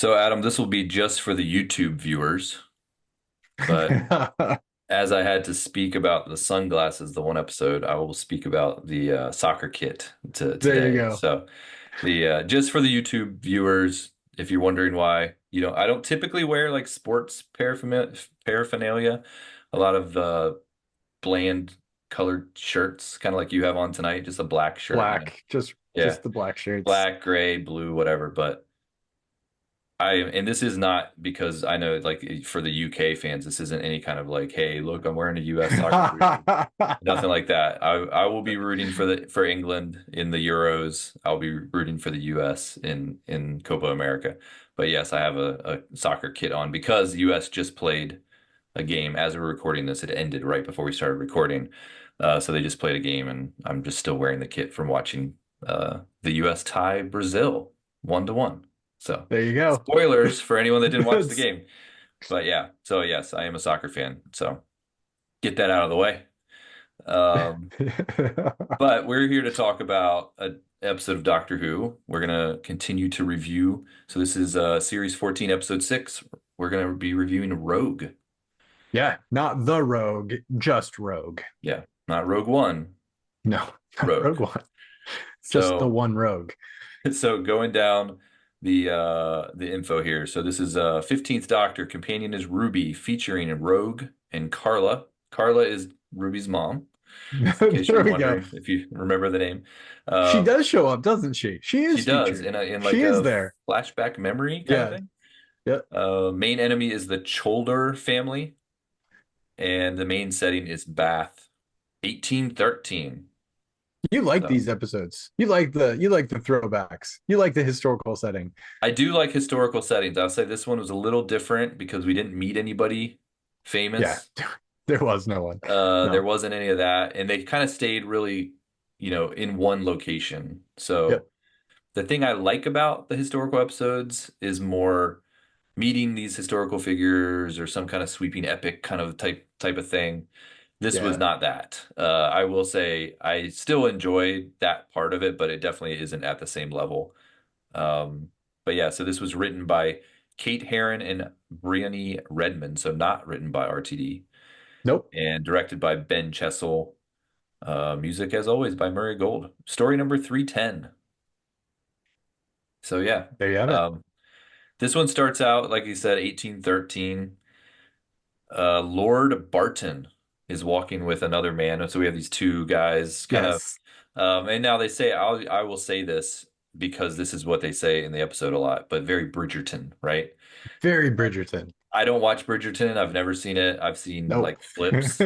So, Adam, this will be just for the YouTube viewers, but as I had to speak about the sunglasses, the one episode, I will speak about the soccer kit There you today. go. So, the just for the YouTube viewers, if you're wondering why, I don't typically wear like sports paraphernalia, a lot of bland colored shirts, kind of like you have on tonight, just a black shirt. Black, just Yeah, the black shirts. black, gray, blue, whatever. But and this is not because I know, like, for the UK fans, this isn't any kind of like, hey, look, I'm wearing a US soccer jersey. Nothing like that. I will be rooting for England in the Euros. I'll be rooting for the US in Copa America. But yes, I have a soccer kit on because the US just played a game as we were recording this. It ended right before we started recording. So they just played a game, and I'm just still wearing the kit from watching the US tie Brazil 1-1. So There you go. spoilers for anyone that didn't watch the That's- game. But yeah, so yes, I am a soccer fan. So get that out of the way. Um, but we're here to talk about an episode of Doctor Who. We're going to continue to review. So this is series 14, episode 6. We're going to be reviewing Rogue. Yeah, not the Rogue, just Rogue. Yeah, not Rogue One, No, not Rogue. Rogue One. Just the So one Rogue. so going down the info here. So this is 15th Doctor. Companion is Ruby, featuring Rogue and Carla. Carla is Ruby's mom, in case There you're we go. wondering if you remember the name. She Uh, does show up, doesn't she? She she is does featured. in like She is a there. flashback memory kind of Yeah. thing. Yep. Main enemy is the Cholder family, and the main setting is Bath, 1813. You like So these episodes. You like the throwbacks. You like the historical setting. I do like historical settings. I'll say this one was a little different because we didn't meet anybody Yeah. famous. There was no one. There No. wasn't any of that, and they kind of stayed really, in one location. So Yep. the thing I like about the historical episodes is more meeting these historical figures or some kind of sweeping epic kind of type of thing. This was Yeah. not that. I will say I still enjoyed that part of it, but it definitely isn't at the same level. Um, but yeah, so this was written by Kate Herron and Briony Redmond, so not written by RTD, Nope. and directed by Ben Chessel. Music, as always, by Murray Gold. Story number 310. So yeah, There you have it. um, this one starts out, like you said, 1813. Lord Barton is walking with another man. So we have these two guys kind of, Yes. and now they say, I will say this because this is what they say in the episode a lot, but very Bridgerton, right? Very Bridgerton. I don't watch Bridgerton. I've never seen it. I've seen Nope. like clips,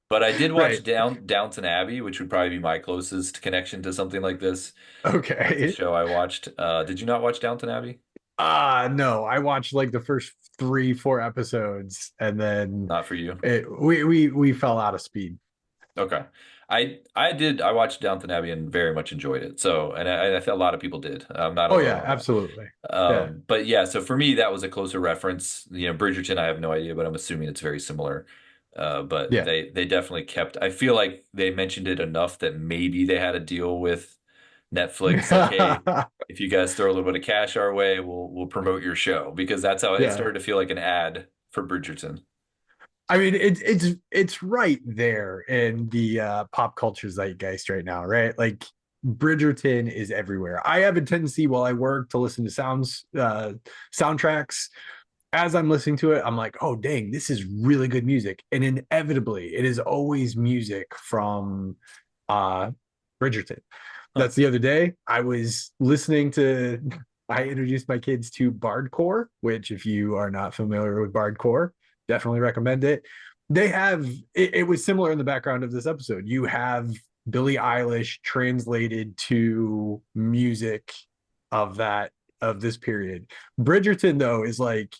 but I did watch Right. Downton Abbey, which would probably be my closest connection to something like this. That's a Okay. show I watched. Did you not watch Downton Abbey? No, I watched like the first three, four episodes, and then Not for you. we fell out of speed. Okay. I watched Downton Abbey and very much enjoyed it. So, and I think a lot of people did. I'm not Oh alone yeah, on that. absolutely. Yeah. But yeah, so for me, that was a closer reference. Bridgerton, I have no idea, but I'm assuming it's very similar. But Yeah. they definitely kept. I feel like they mentioned it enough that maybe they had a deal with Netflix, like, hey, if you guys throw a little bit of cash our way, we'll promote your show, because that's how it Yeah. started to feel like an ad for Bridgerton. I mean, it's right there in the pop culture zeitgeist right now, right? Like Bridgerton is everywhere. I have a tendency while I work to listen to soundtracks. As I'm listening to it, I'm like, oh dang, this is really good music. And inevitably, it is always music from uh Bridgerton. Huh. That's the other day. I introduced my kids to Bardcore, which, if you are not familiar with Bardcore, definitely recommend it. It was similar in the background of this episode. You have Billie Eilish translated to music of this period. Bridgerton, though, is like,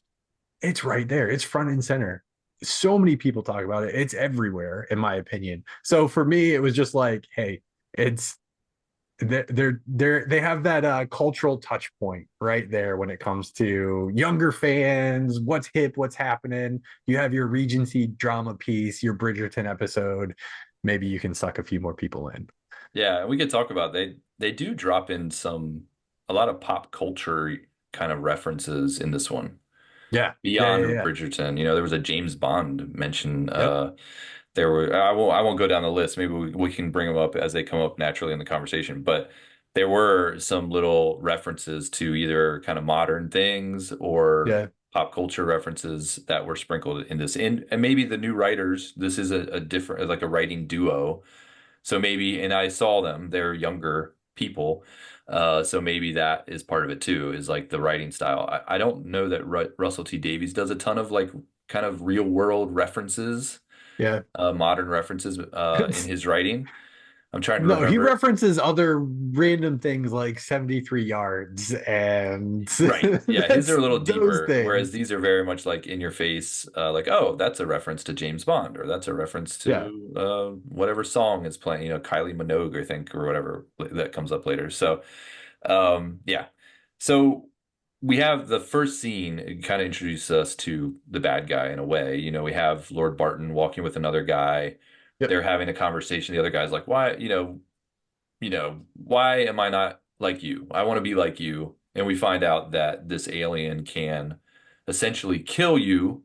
it's right there. It's front and center. So many people talk about it. It's everywhere, in my opinion. So for me, it was just like, hey, it's they have that cultural touch point right there when it comes to younger fans. What's hip? What's happening? You have your Regency drama piece, your Bridgerton episode. Maybe you can suck a few more people in. Yeah, we could talk about they do drop in a lot of pop culture kind of references in this one Yeah. Yeah. Yeah. beyond Yeah. Bridgerton. You know, there was a James Bond mention. Yep. There were I won't go down the list. Maybe we can bring them up as they come up naturally in the conversation. But there were some little references to either kind of modern things or Yeah. pop culture references that were sprinkled in this. And maybe the new writers, this is a different like a writing duo. So maybe, and I saw them, they're younger people. So maybe that is part of it too, is like the writing style. I don't know that Russell T Davies does a ton of like kind of real world references, Yeah. modern references in his writing. I'm trying to No, he remember. references other random things like 73 yards and Right. Yeah, his are that's a little those deeper, whereas things. these are very much like in your face, like, oh, that's a reference to James Bond, or that's a reference Yeah. to whatever song is playing, Kylie Minogue, I think, or whatever that comes up later. So, yeah. So we have the first scene, it kind of introduces us to the bad guy in a way. We have Lord Barton walking with another guy. Yep. They're having a conversation. The other guy's like, why, why am I not like you? I want to be like you. And we find out that this alien can essentially kill you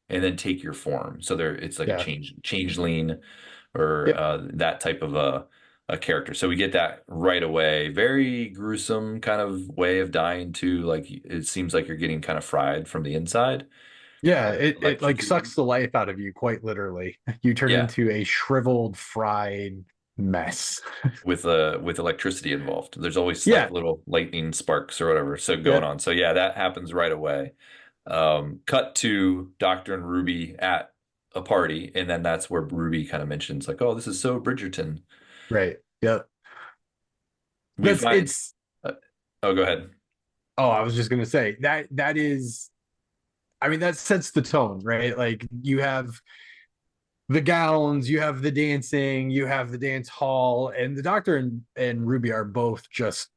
and then take your form. So it's like a Yeah. changeling or Yep. that type of a character. So we get that right away. Very gruesome kind of way of dying too. Like it seems like you're getting kind of fried from the inside, Yeah, it like electrocuted. sucks the life out of you quite literally. You turn Yeah, into a shriveled, fried mess. with electricity involved. There's always like Yeah. little lightning sparks or whatever so going Yep. on. So yeah, that happens right away. Cut to Doctor and Ruby at a party, and then that's where Ruby kind of mentions like, "Oh, this is so Bridgerton." Right. Yep. We That's find. it's Uh, oh, go ahead. oh, I was just gonna say that is I mean that sets the tone, right? Like you have the gowns, you have the dancing, you have the dance hall, and the doctor and Ruby are both just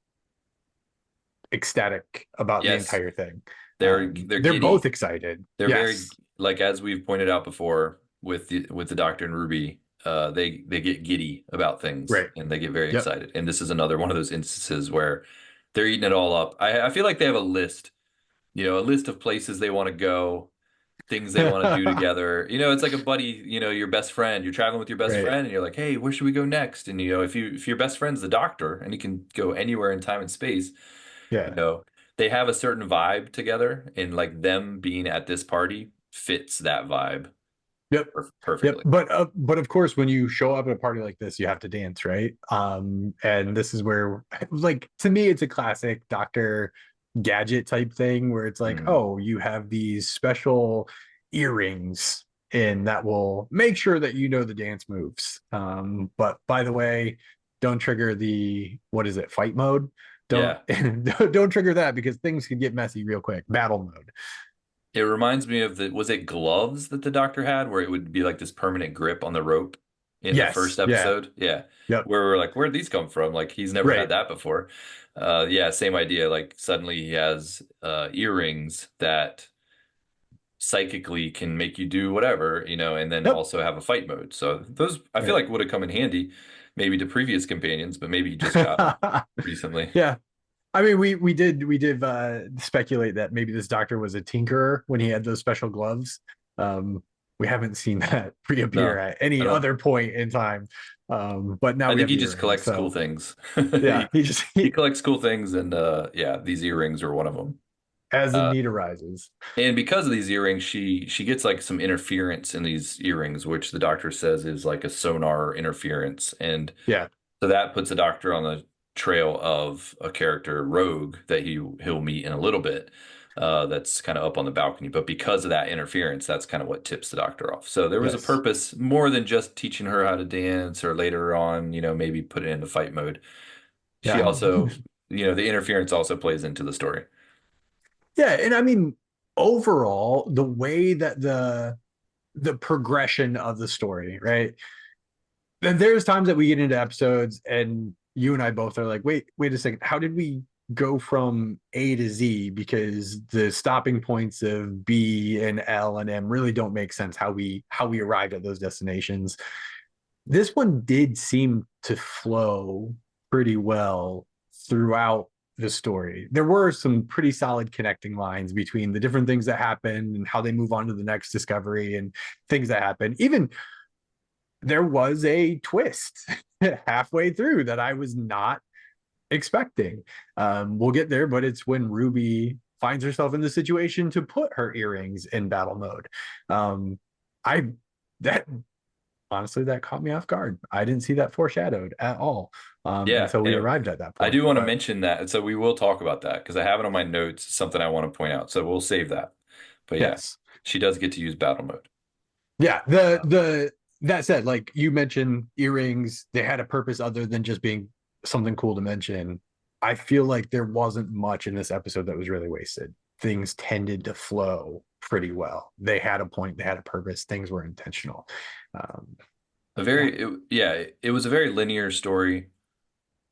ecstatic about the Yes, entire thing. they're They're both giddy. excited. They're very Yes. like as we've pointed out before with the Doctor and Ruby. They get giddy about things Right. and they get very Yep. excited. And this is another one of those instances where they're eating it all up. I feel like they have a list, a list of places they want to go, things they want to do together. It's like a buddy, your best friend. You're traveling with your best Right. friend and you're like, "Hey, where should we go next?" And if your best friend's the doctor and you can go anywhere in time and space, you Yeah. know, they have a certain vibe together and like them being at this party fits that vibe Yep. Yep. perfectly. But of course, when you show up at a party like this, you have to dance, right? And this is where, like, to me, it's a classic Doctor Gadget type thing where it's like, Mm. oh, you have these special earrings, and that will make sure that you know the dance moves. But by the way, don't trigger the what is it, fight mode? Don't Yeah. don't trigger that because things can get messy real quick. Battle mode. It reminds me of was it gloves that the doctor had where it would be like this permanent grip on the rope in the first Yes. Yeah. episode? Yeah. Yep. Where we're like, where'd these come from? Like he's never had Right. that before. Yeah, same idea. Like suddenly he has earrings that psychically can make you do whatever, and then Yep. also have a fight mode. So those I feel Right. like would have come in handy maybe to previous companions, but maybe you just got them recently. Yeah. I mean, we did speculate that maybe this doctor was a tinkerer when he had those special gloves. We haven't seen that reappear No, at I any don't. other point in time. But now I we think have he the just earrings. collects cool So things. yeah, he just He collects cool things, and yeah, these earrings are one of them. as the Uh, need arises. and because of these earrings, she gets like some interference in these earrings, which the doctor says is like a sonar interference, and Yeah. so that puts the doctor on the trail of a character, Rogue, that he'll meet in a little bit. That's kind of up on the balcony, but because of that interference, that's kind of what tips the doctor off. So there was a Yes. purpose more than just teaching her how to dance, or later on, maybe put it into fight mode. She Yeah. also, the interference also plays into the story. Yeah, and I mean, overall, the way that the progression of the story, right? And there's times that we get into episodes and you and I both are like, wait a second, how did we go from A to Z? Because the stopping points of B and L and M really don't make sense how we arrived at those destinations. This one did seem to flow pretty well throughout the story. There were some pretty solid connecting lines between the different things that happen and how they move on to the next discovery and things that happen. Even there was a twist halfway through that I was not expecting. We'll get there, but it's when Ruby finds herself in the situation to put her earrings in battle mode. I that honestly that caught me off guard. I didn't see that foreshadowed at all Yeah, until we and arrived at that I point. do want to But mention that. So we will talk about that because I have it on my notes, something I want to point out. So we'll save that. But yeah, yes, she does get to use battle mode. yeah. The that said, like you mentioned, earrings they had a purpose other than just being something cool to mention. I feel like there wasn't much in this episode that was really wasted. Things tended to flow pretty well. They had a point, they had a purpose, things were intentional. Um, yeah, It was a very linear story.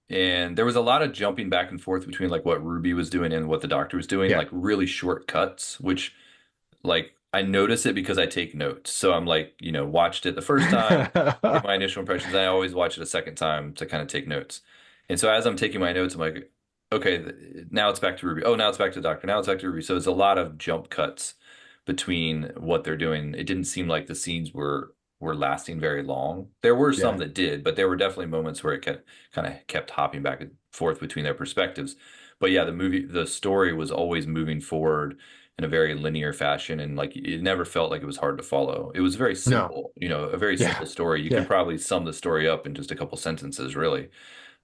And there was a lot of jumping back and forth between like what Ruby was doing and what the doctor was doing, yeah. like really short cuts, which like I notice it because I take notes. So I'm like, watched it the first time, get my initial impressions. I always watch it a second time to kind of take notes. And so as I'm taking my notes, I'm like, okay, now it's back to Ruby. Oh, now it's back to the doctor. Now it's back to Ruby. So it's a lot of jump cuts between what they're doing. It didn't seem like the scenes were lasting very long. There were some Yeah, that did, but there were definitely moments where it kept hopping back and forth between their perspectives. But yeah, the story was always moving forward in a very linear fashion, and like it never felt like it was hard to follow. It was very no, simple, a very yeah, simple story. You could yeah, probably sum the story up in just a couple sentences, really.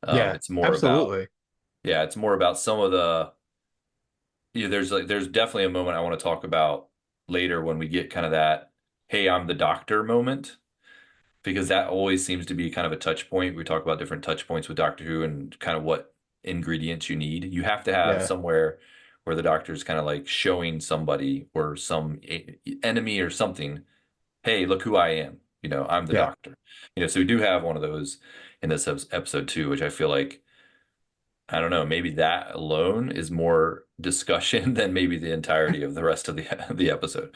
yeah, It's more about, absolutely. yeah, it's more about some of the, there's definitely a moment I want to talk about later when we get kind of that, hey, I'm the doctor moment, because that always seems to be kind of a touch point. We talk about different touch points with Doctor Who and kind of what ingredients you need. You have to have Yeah, somewhere where the doctor is kind of like showing somebody or some enemy or something, hey, look who I am. I'm the yeah. doctor. So we do have one of those in this episode too, which I feel like, I don't know, maybe that alone is more discussion than maybe the entirety of the rest of the episode.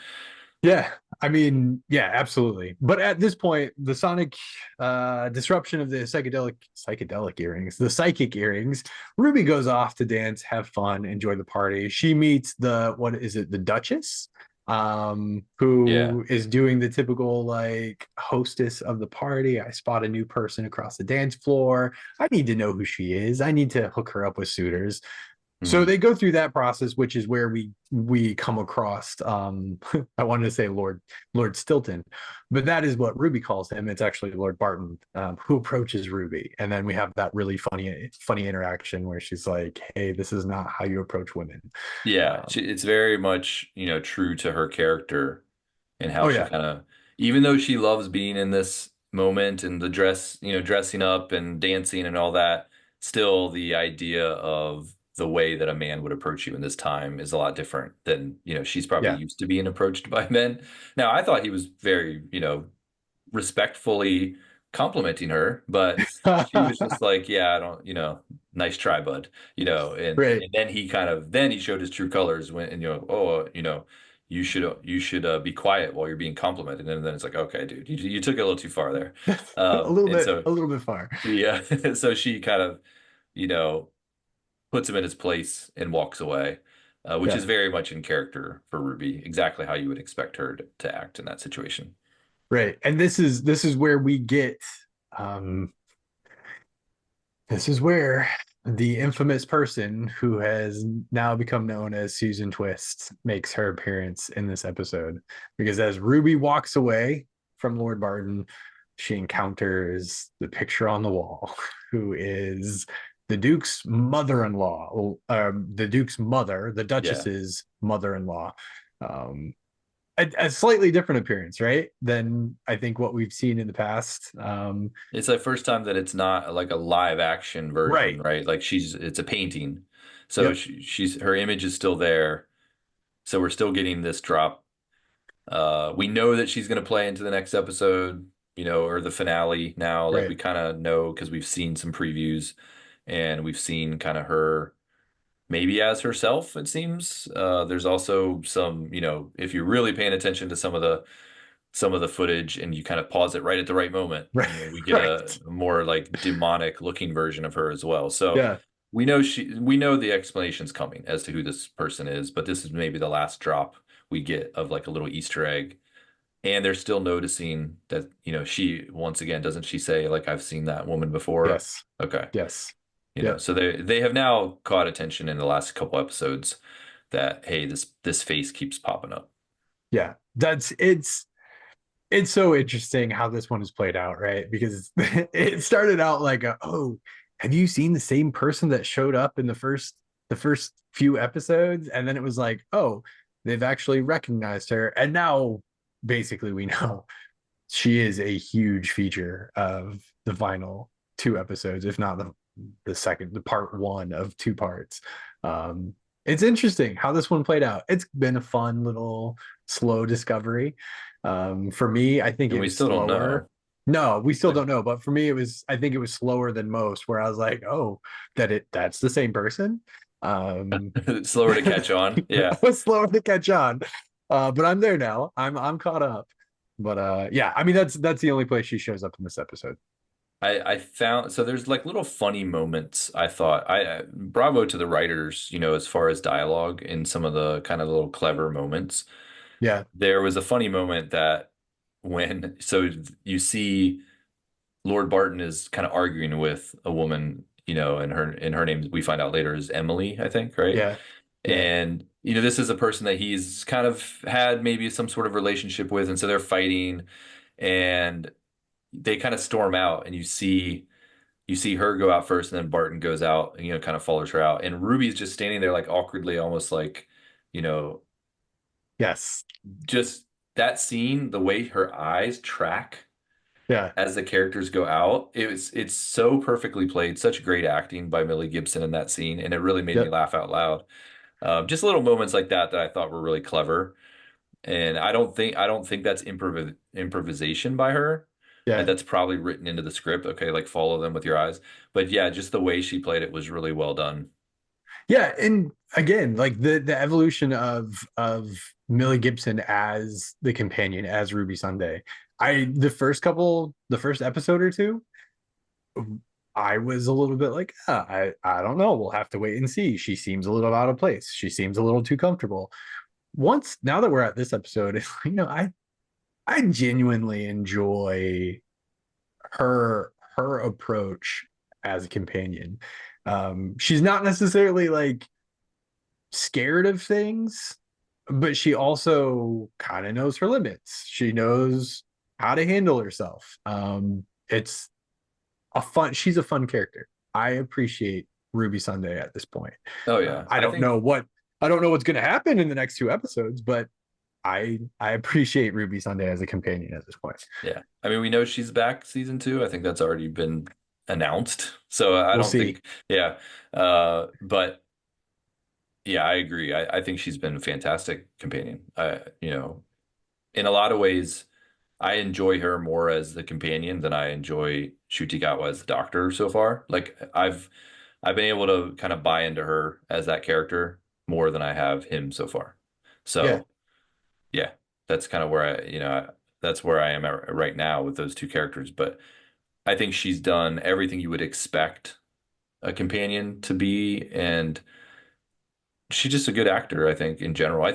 Yeah, I mean, yeah, absolutely. But at this point, the sonic disruption of the psychedelic earrings, the psychic earrings, Ruby goes off to dance, have fun, enjoy the party. She meets the what is it, the Duchess, Yeah. who is doing the typical like hostess of the party. I spot a new person across the dance floor. I need to know who she is. I need to hook her up with suitors. So Mhm. they go through that process, which is where we come across I wanted to say Lord Stilton, but that is what Ruby calls him. It's actually Lord Barton, who approaches Ruby, and then we have that really funny interaction where she's like, "Hey, this is not how you approach women." Yeah, Um, it's very much, true to her character and how oh she yeah, kind of, even though she loves being in this moment and the dress, dressing up and dancing and all that, still the idea of the way that a man would approach you in this time is a lot different than, she's probably yeah, used to being approached by men. Now, I thought he was very, respectfully complimenting her, but she was just like, yeah, I don't, nice try, bud, right. and then then he showed his true colors when, and oh, you should be quiet while you're being complimented. And then it's like, okay, dude, you took it a little too far there. And so, A little bit far. yeah, so she kind of, you know, puts him in his place and walks away, which is Yeah, very much in character for Ruby, exactly how you would expect her to act in that situation. right. And this is where we get um this is where the infamous person who has now become known as Susan Twist makes her appearance in this episode. Because as Ruby walks away from Lord Barton, she encounters the picture on the wall, who is the Duke's mother-in-law, the Duke's mother, the Yeah. Duchess's mother-in-law. Um, a slightly different appearance, right? Than I think what we've seen in the past. It's the first time that it's not like a live action version, Right. right? Like it's a painting. So Yep. she's her image is still there. So we're still getting this drop. We know that she's going to play into the next episode, or the finale now. Like we Right. kind of know because we've seen some previews and we've seen kind of her maybe as herself, it seems. There's also some, if you're really paying attention to some of the footage and you kind of pause it right at the right moment, Right. we get a Right. more like demonic looking version of her as well. So Yeah. we know the explanation's coming as to who this person is, but this is maybe the last drop we get of like a little Easter egg. And they're still noticing that, she once again, doesn't she say like I've seen that woman before? Yes. Okay. Yes. So Yep. they have now caught attention in the last couple episodes that hey, this face keeps popping up. Yeah. It's so interesting how this one is played out, right? Because it started out like, oh, have you seen the same person that showed up in the first few episodes? And then it was like, oh, they've actually recognized her, and now basically we know she is a huge feature of the final two episodes, if not the part one of two parts. It's interesting how this one played out. It's been a fun little slow discovery. For me, I think And it we was still don't slower. know. No, we still Like don't know, but for me, I think it was slower than most, where I was like, oh, that's the same person. Um, slower to catch on. I Yeah. was slower to catch on, but I'm there now. I'm caught up. But yeah, I mean that's the only place she shows up in this episode. I found so there's like little funny moments. I thought bravo to the writers, as far as dialogue in some of the kind of little clever moments. Yeah, There was a funny moment that when so you see Lord Barton is kind of arguing with a woman, and her name we find out later is Emily, I think, right? yeah, yeah, And this is a person that he's kind of had maybe some sort of relationship with, and so they're fighting, and they kind of storm out, and you see her go out first, and then Barton goes out, and kind of follows her out, and Ruby's just standing there like awkwardly, almost like, you know, yes, just that scene, the way her eyes track yeah, as the characters go out, it's so perfectly played, such great acting by Millie Gibson in that scene, and it really made me yep, laugh out loud. Just little moments like that that I thought were really clever, and I don't think that's improvisation by her. yeah, That's probably written into the script. Okay, like follow them with your eyes. But yeah, just the way she played it was really well done. yeah. And again, like the evolution of Millie Gibson as the companion, as Ruby Sunday. The first episode or two, I was a little bit like, I don't know. We'll have to wait and see. She seems a little out of place. She seems a little too comfortable. Now that we're at this episode, I genuinely enjoy her approach as a companion. She's not necessarily like scared of things, but she also kind of knows her limits. She knows how to handle herself. It's she's a fun character. I appreciate Ruby Sunday at this point. Oh yeah, I don't know what's going to happen in the next two episodes, but I appreciate Ruby Sunday as a companion at this point. yeah. I mean, we know she's back season two. I think that's already been announced. So I We'll don't see. think, yeah. But yeah, I agree. I think she's been a fantastic companion. In a lot of ways, I enjoy her more as the companion than I enjoy Ncuti Gatwa as the doctor so far. Like I've been able to kind of buy into her as that character more than I have him so far. Yeah, So yeah, that's kind of where that's where I am at right now with those two characters. But I think she's done everything you would expect a companion to be, and she's just a good actor, I think, in general. I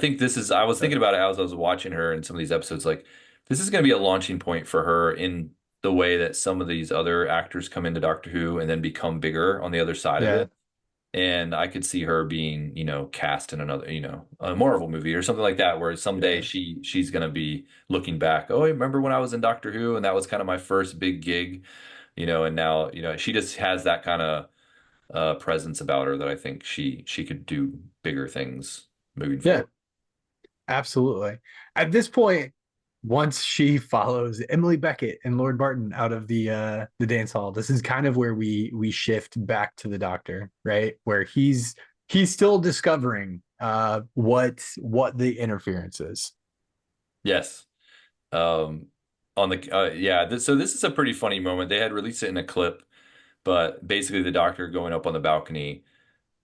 was thinking about it as I was watching her in some of these episodes, like this is going to be a launching point for her in the way that some of these other actors come into Doctor Who and then become bigger on the other side of yeah, it. And I could see her being, cast in another, a Marvel movie or something like that, where someday yeah, she's going to be looking back, oh, I remember when I was in Doctor Who and that was kind of my first big gig, and now, she just has that kind of presence about her that I think she could do bigger things moving yeah. forward. Absolutely. At this point, once she follows Emily Beckett and Lord Barton out of the dance hall, this is kind of where we shift back to the doctor, right? Where he's still discovering what the interference is. Yes. Um, on the yeah, so this is a pretty funny moment. They had released it in a clip, but basically the doctor going up on the balcony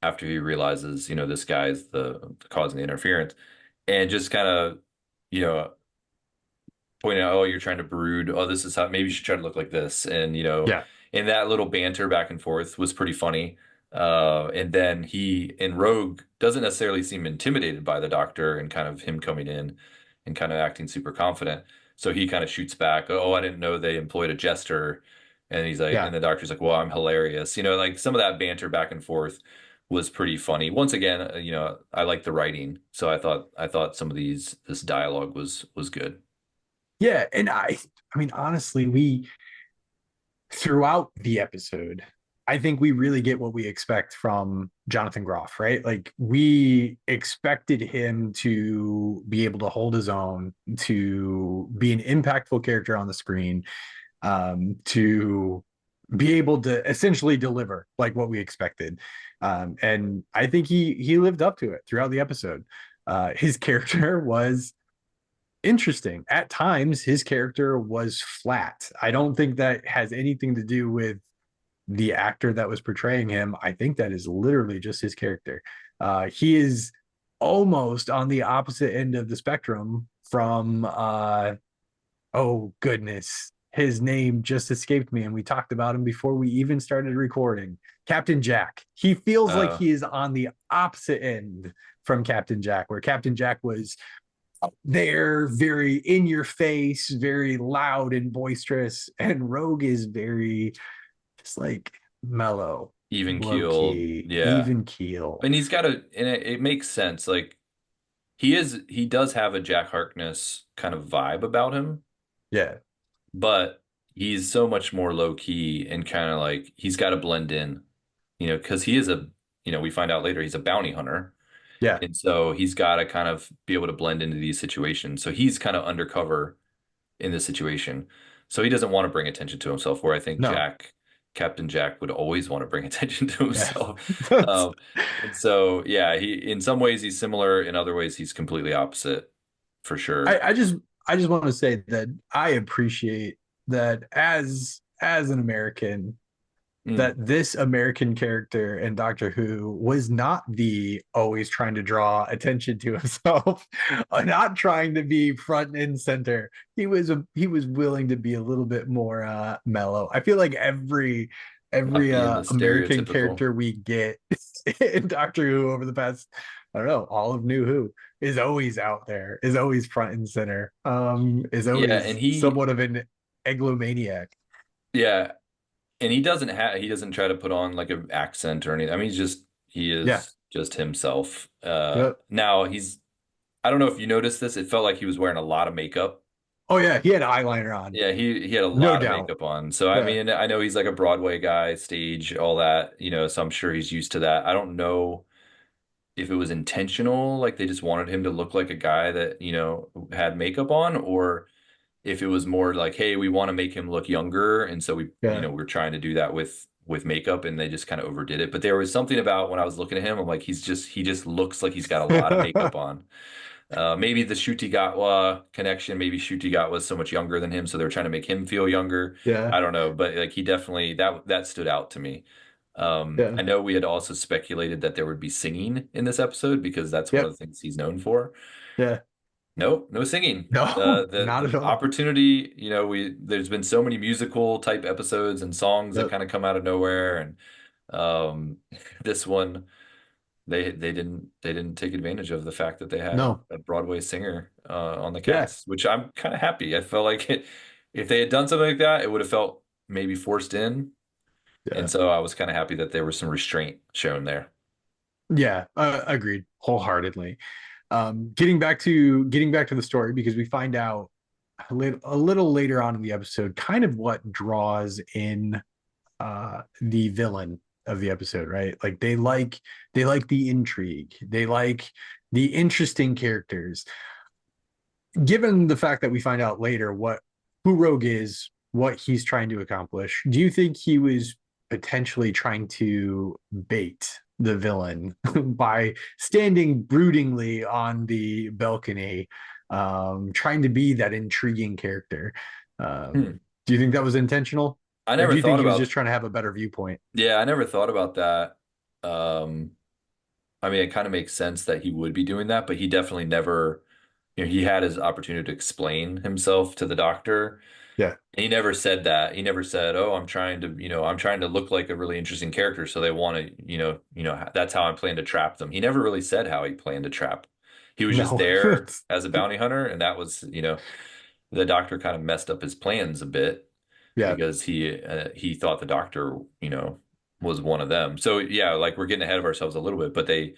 after he realizes, this guy is the causing the interference, and just kind of, you know, pointing out, oh, you're trying to brood. Oh, this is how maybe you should try to look like this, and Yeah. and that little banter back and forth was pretty funny. And then he in Rogue doesn't necessarily seem intimidated by the doctor and kind of him coming in and kind of acting super confident. So he kind of shoots back, "Oh, I didn't know they employed a jester." And he's like, Yeah. and the doctor's like, "Well, I'm hilarious." Like some of that banter back and forth was pretty funny. Once again, I like the writing, so I thought some of this dialogue was good. Yeah. And I mean, honestly, we throughout the episode, I think we really get what we expect from Jonathan Groff, right? Like we expected him to be able to hold his own, to be an impactful character on the screen, to be able to essentially deliver like what we expected. And I think he lived up to it throughout the episode. His character was interesting. At times, his character was flat. I don't think that has anything to do with the actor that was portraying him. I think that is literally just his character. He is almost on the opposite end of the spectrum from oh goodness, his name just escaped me, and we talked about him before we even started recording. Captain Jack. He feels like Uh, he is on the opposite end from Captain Jack, where Captain Jack was they're very in your face, very loud and boisterous, and Rogue is very just like mellow, Even low keeled, key, yeah. even keel. And it makes sense. Like he does have a Jack Harkness kind of vibe about him, Yeah, but he's so much more low key and kind of like he's got to blend in, because he is we find out later he's a bounty hunter. yeah, And so he's got to kind of be able to blend into these situations. So he's kind of undercover in this situation. So he doesn't want to bring attention to himself, where I think no, Captain Jack would always want to bring attention to yeah. himself. And so, yeah, in some ways he's similar, in other ways he's completely opposite, for I, sure. I just I just want to say that I appreciate that as an American, Mm. that this American character in Doctor Who was not the always trying to draw attention to himself, not trying to be front and center. He was willing to be a little bit more mellow. I feel like Not every being the American stereotypical. character we get in Doctor Who over the past, I don't know, all of New Who is always out there, is always front and center, is Yeah, and always somewhat of an eglomaniac. yeah, and he doesn't try to put on like an accent or anything. I mean, he Yeah. is just himself. Yep. Now I don't know if you noticed this, it felt like he was wearing a lot of makeup. Oh yeah, he had eyeliner on, Yeah, he had a no lot of doubt. makeup on. So I Yeah, mean, I know he's like a Broadway guy, stage, all that, so I'm sure he's used to that. I don't know if it was intentional, like they just wanted him to look like a guy that, had makeup on, or if it was more like, hey, we want to make him look younger, and so yeah, we're trying to do that with makeup, and they just kind of overdid it. But there was something about when I was looking at him, I'm like, he just looks like he's got a lot of makeup on. Maybe the Ncuti Gatwa connection. Maybe Ncuti Gatwa was so much younger than him, so they're trying to make him feel younger. yeah, I don't know, but like he definitely that stood out to me. yeah, I know we had also speculated that there would be singing in this episode because that's one of yep, the things he's known for. yeah. Nope, no singing. No, not at The all. opportunity, there's been so many musical type episodes and songs that Yep. kind of come out of nowhere, and this one they didn't take advantage of the fact that they had No, a Broadway singer on the yeah, cast, which I'm kind of happy. I felt like if they had done something like that, it would have felt maybe forced in, and yeah, so I was kind of happy that there was some restraint shown there. yeah. Agreed wholeheartedly. Getting back to the story because we find out a little later on in the episode, kind of what draws in the villain of the episode, right? Like they like the intrigue, they like the interesting characters. Given the fact that we find out later what who Rogue is, what he's trying to accomplish, do you think he was potentially trying to bait the villain by standing broodingly on the balcony, trying to be that intriguing character? Hmm. Do you think that was intentional, I or do never you think thought he was just about, trying to have a better viewpoint? yeah, I never thought about that. Um, I mean, it kind of makes sense that he would be doing that, but he definitely never, he had his opportunity to explain himself to the doctor. Yeah. And he never said that. He never said, "Oh, I'm trying to look like a really interesting character, so they want to, that's how I plan to trap them." He never really said how he planned to trap. He was just No. there as a bounty hunter, and that was, the doctor kind of messed up his plans a bit Yeah. because he thought the doctor, was one of them. So yeah, like we're getting ahead of ourselves a little bit, but the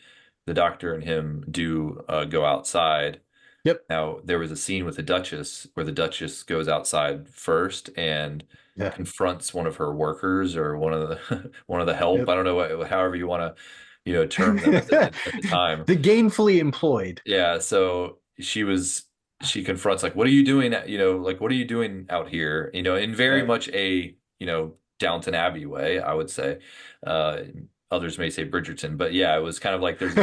doctor and him do go outside. Yep. Now, there was a scene with the Duchess where the Duchess goes outside first and Yeah. confronts one of her workers or one of the one of the help. Yep. I don't know however you want to, term them at the time. The gainfully employed. Yeah, so she confronts like, "What are you doing? Like what are you doing out here?" In very Yeah. much a, Downton Abbey way, I would say. Uh, Others may say Bridgerton, but yeah, it was kind of like there's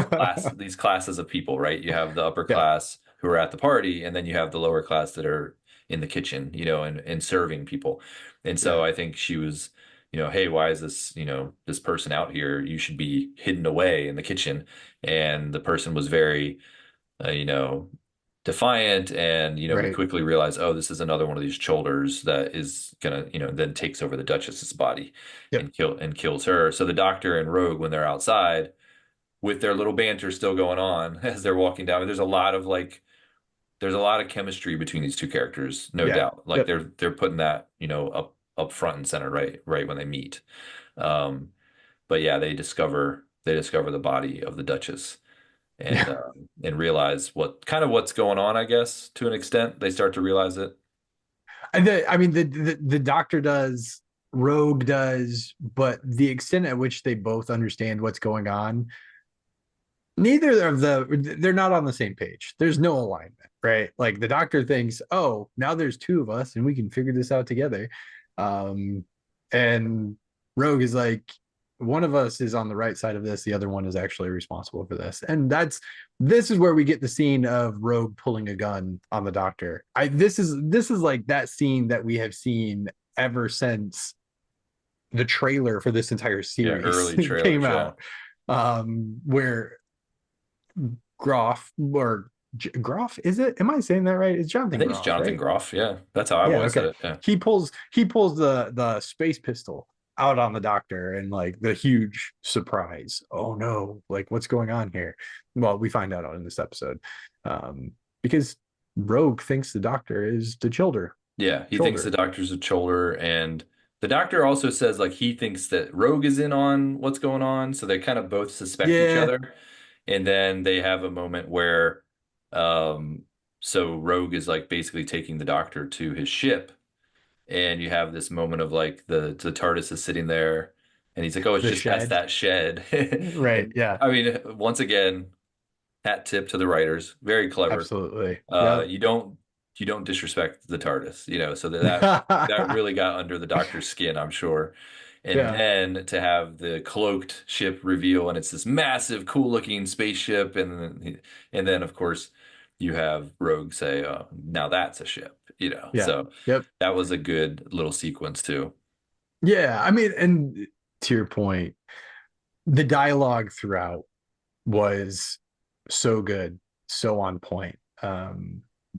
these classes of people, right? You have the upper Yeah. class who are at the party, and then you have the lower class that are in the kitchen, and serving people. And so Yeah. I think she was, "Hey, why is this person out here? You should be hidden away in the kitchen." And the person was very, uh, you know, defiant, and we Right. quickly realize, oh, this is another one of these childers that is gonna, then takes over the Duchess's body Yep. and kills her. So the doctor and Rogue, when they're outside with their little banter still going on as they're walking down, there's a lot of chemistry between these two characters, no Yeah. doubt. Like Yep. they're putting that, up front and center, right when they meet. Um, but yeah, they discover the body of the Duchess, and Yeah. realize what's going on, I guess, to an extent. They start to realize it. I mean, the doctor does, Rogue does, but the extent at which they both understand what's going on, neither of they're not on the same page. There's no alignment, right? Like the doctor thinks, oh, now there's two of us and we can figure this out together. Um, and Rogue is like, one of us is on the right side of this, the other one is actually responsible for this. And this is where we get the scene of Rogue pulling a gun on the doctor. This is like that scene that we have seen ever since the trailer for this entire Yeah, series early came trailers. Yeah, out. Where Groff or Groff, is it? Am I saying that right? It's I Jonathan think it's Groff, Jonathan right? Groff. Yeah, that's how I've Yeah, always said okay. it. Yeah. He pulls the space pistol out on the doctor, and like the huge surprise. Oh no, like what's going on here? Well, we find out in this episode. Because Rogue thinks the doctor is the Yeah, he thinks the shoulder. doctor's a shoulder, and the doctor also says like he thinks that Rogue is in on what's going on, so they kind of both suspect each Yeah, other. And then they have a moment where, um, so Rogue is like basically taking the doctor to his ship, and you have this moment of like the TARDIS is sitting there, and he's like, "Oh, it's the just past shed. that shed." Right, And yeah. I mean, once again, hat tip to the writers, very clever. Absolutely. Uh, Yep. you don't you don't disrespect the TARDIS, so that really got under the Doctor's skin, I'm sure. And Yeah. then to have the cloaked ship reveal, and it's this massive, cool-looking spaceship, and then of course you have Rogue say, "Now that's a ship," Yeah. So Yep. that was a good little sequence too. Yeah. I mean, and to your point, the dialogue throughout was so good, so on point.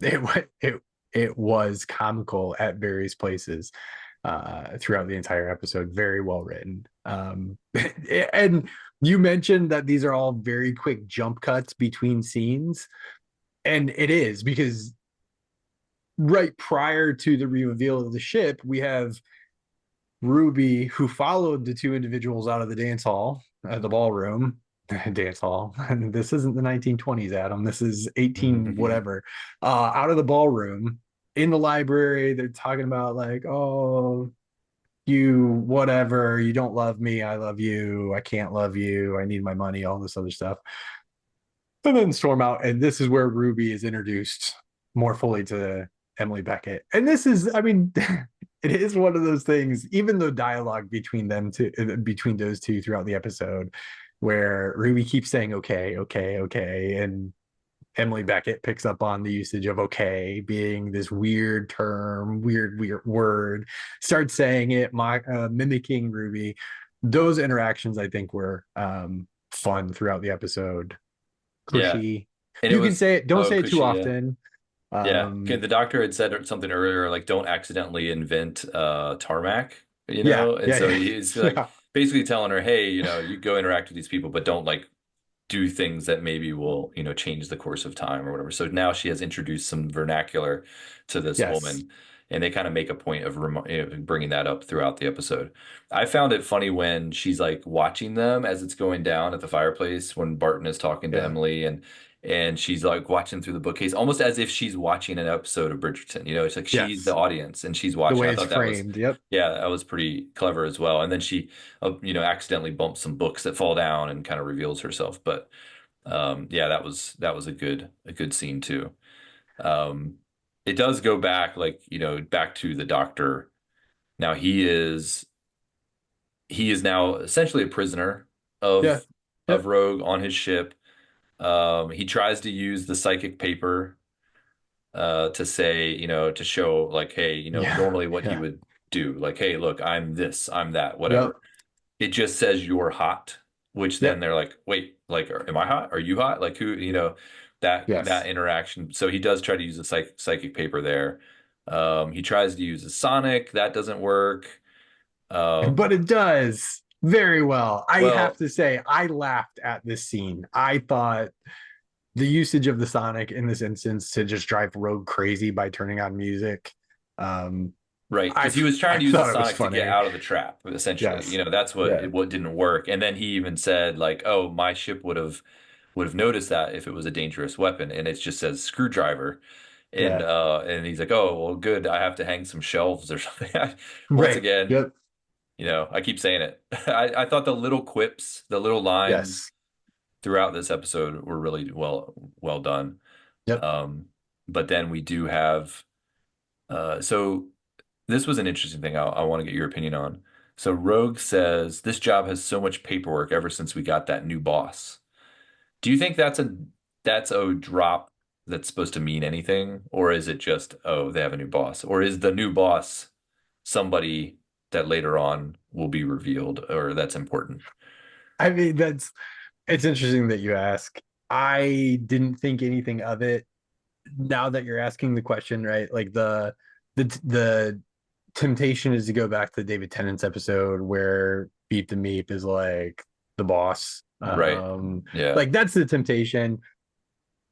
It was comical at various places throughout the entire episode. Very well written. And you mentioned that these are all very quick jump cuts between scenes, and it is because right prior to the reveal of the ship, we have Ruby, who followed the two individuals out of the dance hall, the ballroom, dance hall. And this isn't the 1920s, Adam. This is 18 whatever. Out of the ballroom in the library, they're talking about like, oh, you whatever, you don't love me, I love you, I can't love you, I need my money, all this other stuff. And then storm out, and this is where Ruby is introduced more fully to Emily Beckett. And this is, I mean, it is one of those things, even though dialogue between those two throughout the episode, where Ruby keeps saying okay, okay, okay, and Emily Beckett picks up on the usage of okay being this weird term, weird word, starts saying it, mimicking Ruby. Those interactions, I think, were fun throughout the episode. Yeah, Cushy. and it You can was say it, don't say it too cushy. Yeah. often. Yeah. Okay, Um, the doctor had said something earlier, like don't accidentally invent tarmac, yeah, And yeah, so yeah, he's like yeah. basically telling her, hey, you go interact with these people, but don't like do things that maybe will, change the course of time or whatever. So now she has introduced some vernacular to this Yes, woman, and they kind of make a point of bringing that up throughout the episode. I found it funny when she's like watching them as it's going down at the fireplace when Barton is talking to yeah, Emily and she's like watching through the bookcase almost as if she's watching an episode of Bridgerton. It's like she's the yes. audience and she's The watching. way I it's thought that was framed. Yep. yeah, that was pretty clever as well. And then she accidentally bumps some books that fall down and kind of reveals herself. But yeah, that was a good scene too. Um, it does go back like, back to the doctor. Now he is now essentially a prisoner Yeah. of Yep. Rogue on his ship. He tries to use the psychic paper to say, to show like, hey, Yeah. normally what he Yeah. would do, like, hey, look, I'm this, I'm that, Yep. whatever. It just says you're hot, which then Yep. they're like, wait, like, am I hot? Are you hot? Like who, that Yes. interaction. So he does try to use a psychic paper there. He tries to use a sonic, that doesn't work. But Um, it does very well. I have well, to say, I laughed at this scene. I thought the usage of the Sonic in this instance to just drive Rogue crazy by turning on music. Um, right, because he was trying I to use the thought it was sonic to get funny. out of the trap, essentially. Yes. That's what Yeah. what didn't work. And then he even said, like, "Oh, my ship would have noticed that if it was a dangerous weapon." And it just says screwdriver. And Yeah. he's like, "Oh, well, good. I have to hang some shelves or something." Once Right. again, Yep. I keep saying it. I thought the little quips, the little lines Yes. throughout this episode were really well done. Yep. Um, but then we do have so this was an interesting thing I want to get your opinion on. So Rogue says this job has so much paperwork ever since we got that new boss. Do you think that's a drop that's supposed to mean anything, or is it just, oh, they have a new boss, or is the new boss somebody that later on will be revealed, or that's important? I mean, it's interesting that you ask. I didn't think anything of it. Now that you're asking the question, right? Like the temptation is to go back to David Tennant's episode where Beep the Meep is like the boss. Right. Yeah. Like that's the temptation.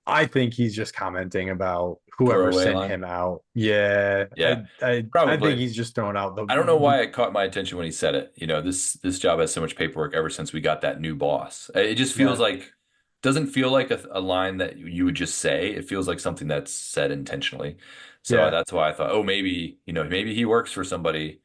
I think he's just commenting about whoever Throwaway sent line. him out. Yeah, Yeah. I think Probably. he's just throwing out I don't know the why it caught my attention when he said it. This job has so much paperwork ever since we got that new boss. It just feels yeah, like doesn't feel like a line that you would just say. It feels like something that's said intentionally. So yeah. that's why I thought, oh, maybe he works for somebody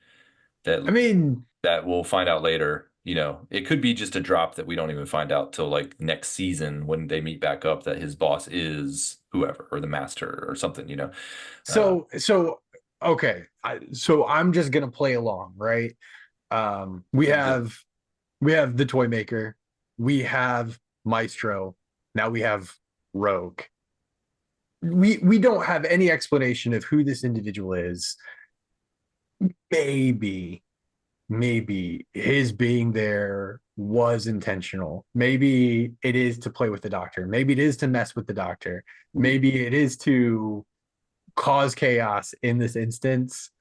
that I mean, that we'll find out later. It could be just a drop that we don't even find out till like next season when they meet back up that his boss is whoever or the master or something. Uh, so okay. So I'm just gonna play along, right? Um, we Please do. have we have the toy maker, we have Maestro, now we have Rogue. We don't have any explanation of who this individual is. Maybe, maybe his being there was intentional. Maybe it is to play with the doctor. Maybe it is to mess with the doctor. Maybe it is to cause chaos in this instance.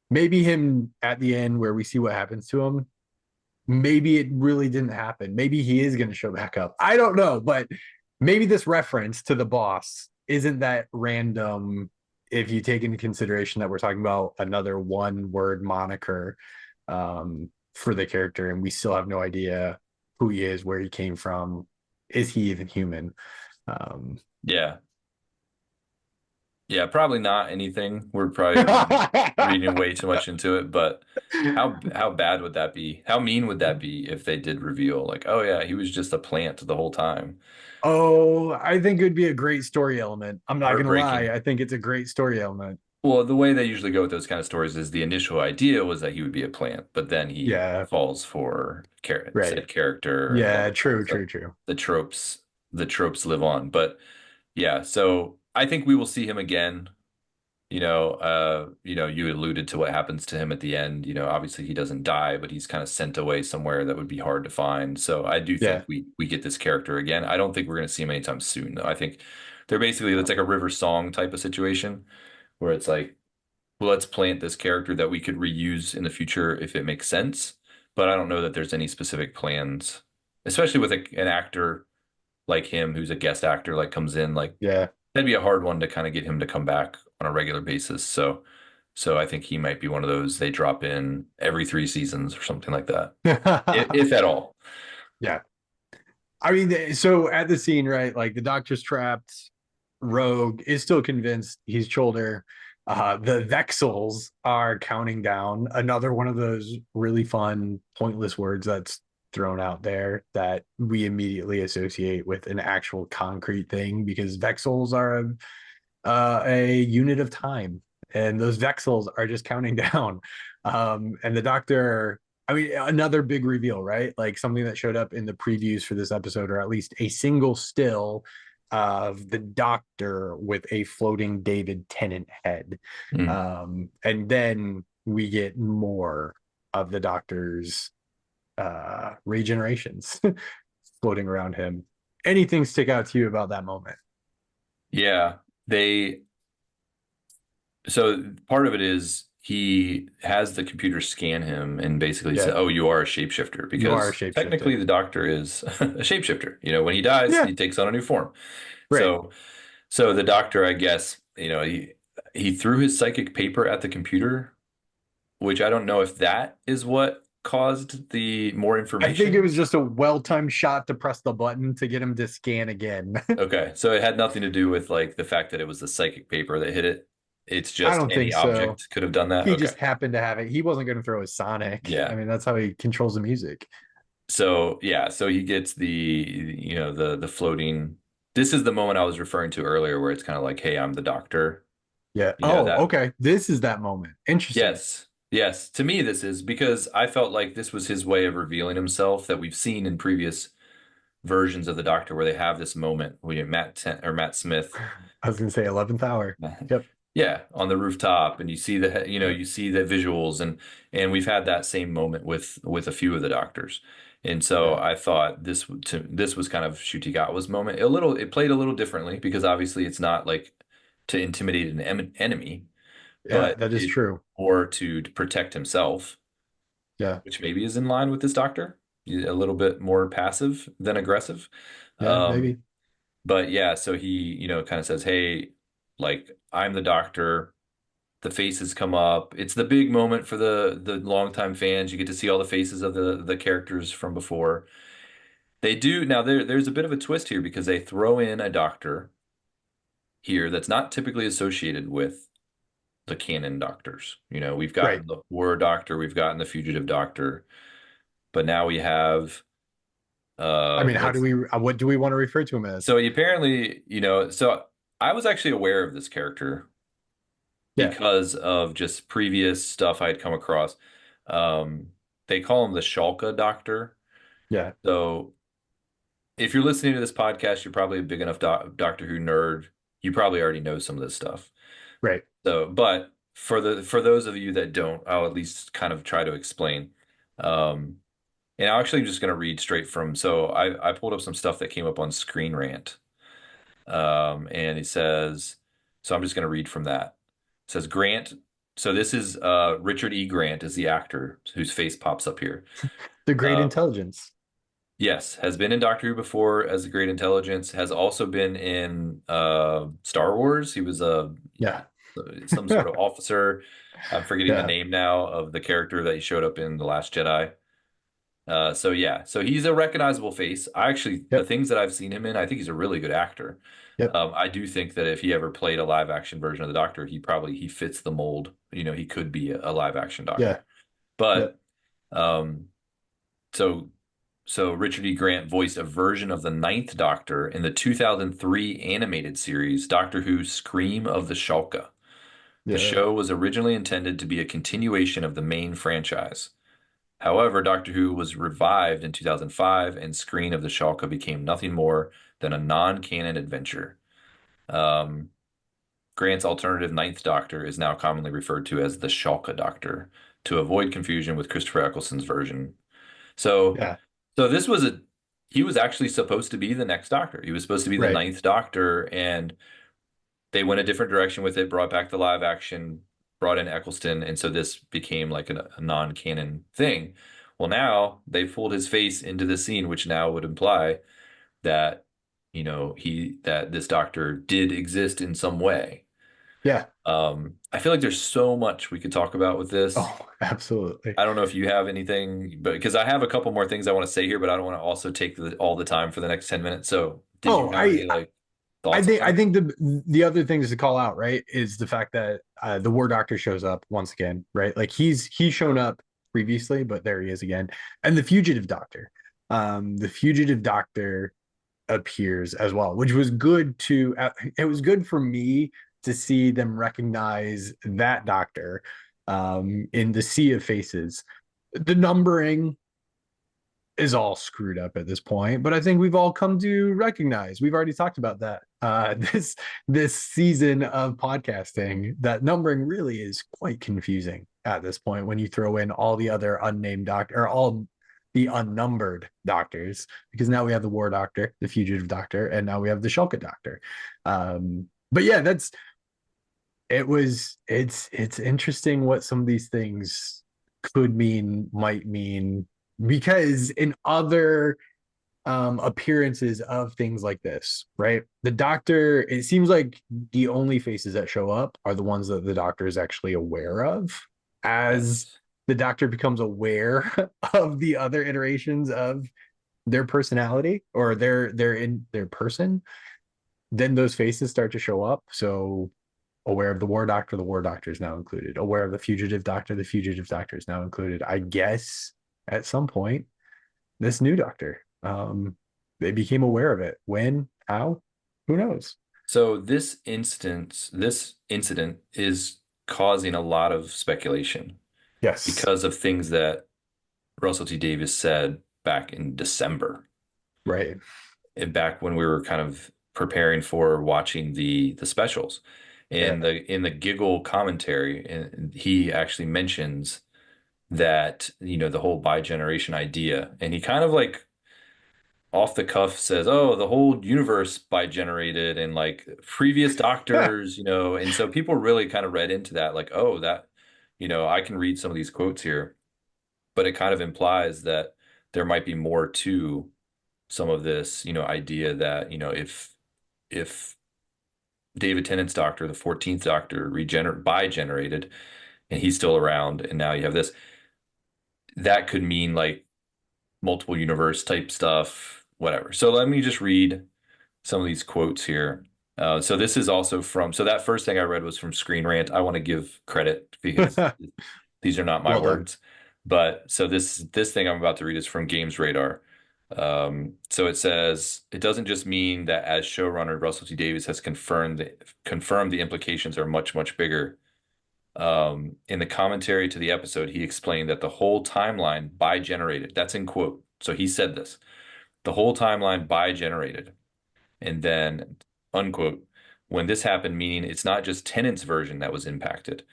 Maybe him at the end where we see what happens to him. Maybe it really didn't happen. Maybe he is going to show back up. I don't know, but maybe this reference to the boss isn't that random if you take into consideration that we're talking about another one word moniker for the character and we still have no idea who he is, where he came from. Is he even human? Um, Yeah. Yeah, probably not anything. We're probably reading way too much into it, but how bad would that be? How mean would that be if they did reveal like, oh yeah, he was just a plant the whole time? oh, I think it would be a great story element. I'm not going to lie. Heartbreaking. I think it's a great story element. Well, the way they usually go with those kind of stories is the initial idea was that he would be a plant, but then he Yeah, falls for right. said character, and then Yeah, of course true, true, true. the tropes live on. But yeah, so I think we will see him again. You alluded to what happens to him at the end. Obviously he doesn't die, but he's kind of sent away somewhere that would be hard to find. So I do think Yeah. we get this character again. I don't think we're going to see him anytime soon, though. I think they're basically it's like a River Song type of situation where it's like, well, let's plant this character that we could reuse in the future if it makes sense. But I don't know that there's any specific plans, especially with an actor like him who's a guest actor, like comes in, like Yeah. that'd be a hard one to kind of get him to come back on a regular basis. So I think he might be one of those they drop in every 3 seasons or something like that, if at all. Yeah. I mean, so at the scene, right? Like the doctor's trapped. Rogue is still convinced he's Shoulder. The Vexels are counting down. Another one of those really fun, pointless words that's thrown out there that we immediately associate with an actual concrete thing because Vexels are a unit of time, and those Vexels are just counting down. And the Doctor, I mean, another big reveal, right? Like something that showed up in the previews for this episode, or at least a single still of the Doctor with a floating David Tennant head. Mm. And then we get more of the Doctor's regenerations floating around him. Anything stick out to you about that moment? Yeah, they so part of it is he has the computer scan him and basically say, Yeah, "Oh, you are a shapeshifter," you are a because technically shapeshifter. the Doctor is a shapeshifter. When he dies, Yeah, he takes on a new form. right. So, so the Doctor, I guess, he threw his psychic paper at the computer, which I don't know if that is what caused the more I think it information. was just a well-timed shot to press the button to get him to scan again. Okay, so it had nothing to do with like the fact that it was the psychic paper that hit it. It's I just don't any think so. object could have done that. He Okay. just happened to have it. He wasn't going to throw his Sonic. I Yeah. mean, that's how he controls the music. So yeah, so he gets the floating. This is the moment I was referring to earlier where it's kind of like, hey, I'm the Doctor. Yeah. Oh, That okay. This is that moment. Interesting. yes. Yes. To me, this is because I felt like this was his way of revealing himself that we've seen in previous versions of the Doctor where they have this moment where Matt Smith. I was going to say 11th hour. Yep. Yeah, on the rooftop, and you see Yep. you see the visuals, and we've had that same moment with a few of the Doctors, and so Yeah. I thought this was kind of Gatwa's moment. It played a little differently because obviously it's not like to intimidate an enemy, Yeah, but that is it true. or to protect himself, Yeah. which maybe is in line with this Doctor, a little bit more passive than aggressive. Yeah, Um, maybe. but yeah, so he, kind of says, "Hey, like I'm the Doctor." The faces come up. It's the big moment for the longtime fans. You get to see all the faces of the characters from before. They do now. There's a bit of a twist here because they throw in a Doctor here that's not typically associated with the canon Doctors. We've Right. gotten the War Doctor, we've gotten the Fugitive Doctor, but now we have I mean, how do what's we, what do we want to refer to him as? so he apparently, so I was actually aware of this character Yeah. because of just previous stuff I'd come across. They call him the Schalke Doctor. Yeah. So if you're listening to this podcast, you're probably a big enough Doctor Who nerd. You probably already know some of this stuff. Right. So, but for those of you that don't, I'll at least kind of try to explain. Um, and I'm actually just going to read straight from. So I pulled up some stuff that came up on Screen Rant. And he says, so I'm just going to read from that. It says Grant. So this is Richard E. Grant is the actor whose face pops up here. The great Uh, intelligence. yes, has been in Doctor Who before as the Great Intelligence. Has also been in Star Wars. He was Yeah. some sort of officer. I'm forgetting the Yeah. name now of the character that he showed up in The Last Jedi. So yeah, so he's a recognizable face. The Yep. things that I've seen him in, I think he's a really good actor. Yep. I do think that if he ever played a live action version of the Doctor, he fits the mold. He could be a live action Yeah. Doctor. Yep. But um, so so Richard E. Grant voiced a version of the Ninth Doctor in the 2003 animated series Doctor Who: Scream of the Shalka. The Yeah. show was originally intended to be a continuation of the main franchise. However, Doctor Who was revived in 2005, and Screen of the Shalka became nothing more than a non-canon adventure. Um, Grant's alternative Ninth Doctor is now commonly referred to as the Shalka Doctor to avoid confusion with Christopher Eccleston's version. So, Yeah. so this was a he was actually supposed to be the next Doctor. He was supposed to be the Right. ninth Doctor, and they went a different direction with it, brought back the live action, brought in Eccleston, and so this became like a non-canon thing. Well, now they pulled his face into the scene, which now would imply that, that this Doctor did exist in some way. Yeah. I feel like there's so much we could talk about with this. Oh, absolutely. I don't know if you have anything, but because I have a couple more things I want to say here, but I don't want to also take all the time for the next 10 minutes. So, did you Oh, have any like thoughts on I that? think the other things to call out, right, is the fact that the War Doctor shows up once again, right? Like he's shown up previously, but there he is again. And the Fugitive Doctor. The Fugitive Doctor appears as well, which was good to it was good for me to see them recognize that Doctor in the sea of faces. The numbering is all screwed up at this point, but I think we've all come to recognize, we've already talked about that this season of podcasting, that numbering really is quite confusing at this point when you throw in all the other unnamed doctor, or all the unnumbered doctors, because now we have the War Doctor, the Fugitive Doctor, and now we have the Shulka Doctor. But yeah, it's interesting what some of these things could mean, might mean, because in other appearances of things like this, right? The Doctor, it seems like the only faces that show up are the ones that the Doctor is actually aware of. As Yes. the Doctor becomes aware of the other iterations of their personality, or their in their person, then those faces start to show up. So aware of the War Doctor is now included. Aware of the Fugitive Doctor is now included. I guess at some point, this new Doctor, they became aware of it. When, how, who knows? So this incident is causing a lot of speculation Yes, because of things that Russell T Davies said back in December, right. and back when we were kind of preparing for watching the specials. Yeah. In the giggle commentary, and he actually mentions that, the whole bi-generation idea, and he kind of like off the cuff says, "Oh, the whole universe bi-generated, and like previous doctors, and so people really kind of read into that, like, oh, that, I can read some of these quotes here, but it kind of implies that there might be more to some of this, idea that, if David Tennant's Doctor, the 14th Doctor, bi-generated, and he's still around, and now you have this, that could mean like multiple universe type stuff, whatever. So let me just read some of these quotes here. So this is also so that first thing I read was from Screen Rant. I want to give credit because these are not my Well done. words. But so this thing I'm about to read is from Games Radar. So it says it doesn't just mean that as showrunner, Russell T Davies has confirmed the implications are much, much bigger. In the commentary to the episode, he explained that the whole timeline bi-generated. That's in quote. So he said this, the whole timeline bi-generated. And then, unquote, when this happened, meaning it's not just Tennant's version that was impacted.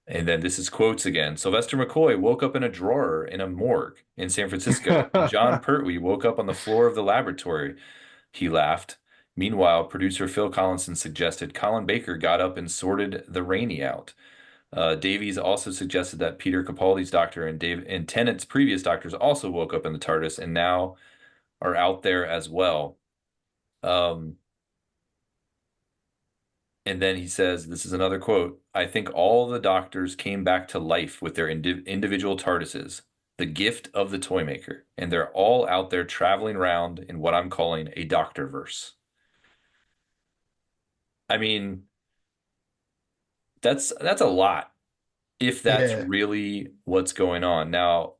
And then this is quotes again. Sylvester McCoy woke up in a drawer in a morgue in San Francisco, and John Pertwee woke up on the floor of the laboratory. He laughed. Meanwhile, producer Phil Collinson suggested Colin Baker got up and sorted the Rainey out. Davies also suggested that Peter Capaldi's doctor and Tennant's previous doctors also woke up in the TARDIS and now are out there as well. Um, And then he says, this is another quote, I think all the doctors came back to life with their individual TARDISes, the gift of the Toymaker, and they're all out there traveling around in what I'm calling a Doctorverse. I mean, that's a lot if that's Yeah, really what's going on. Now,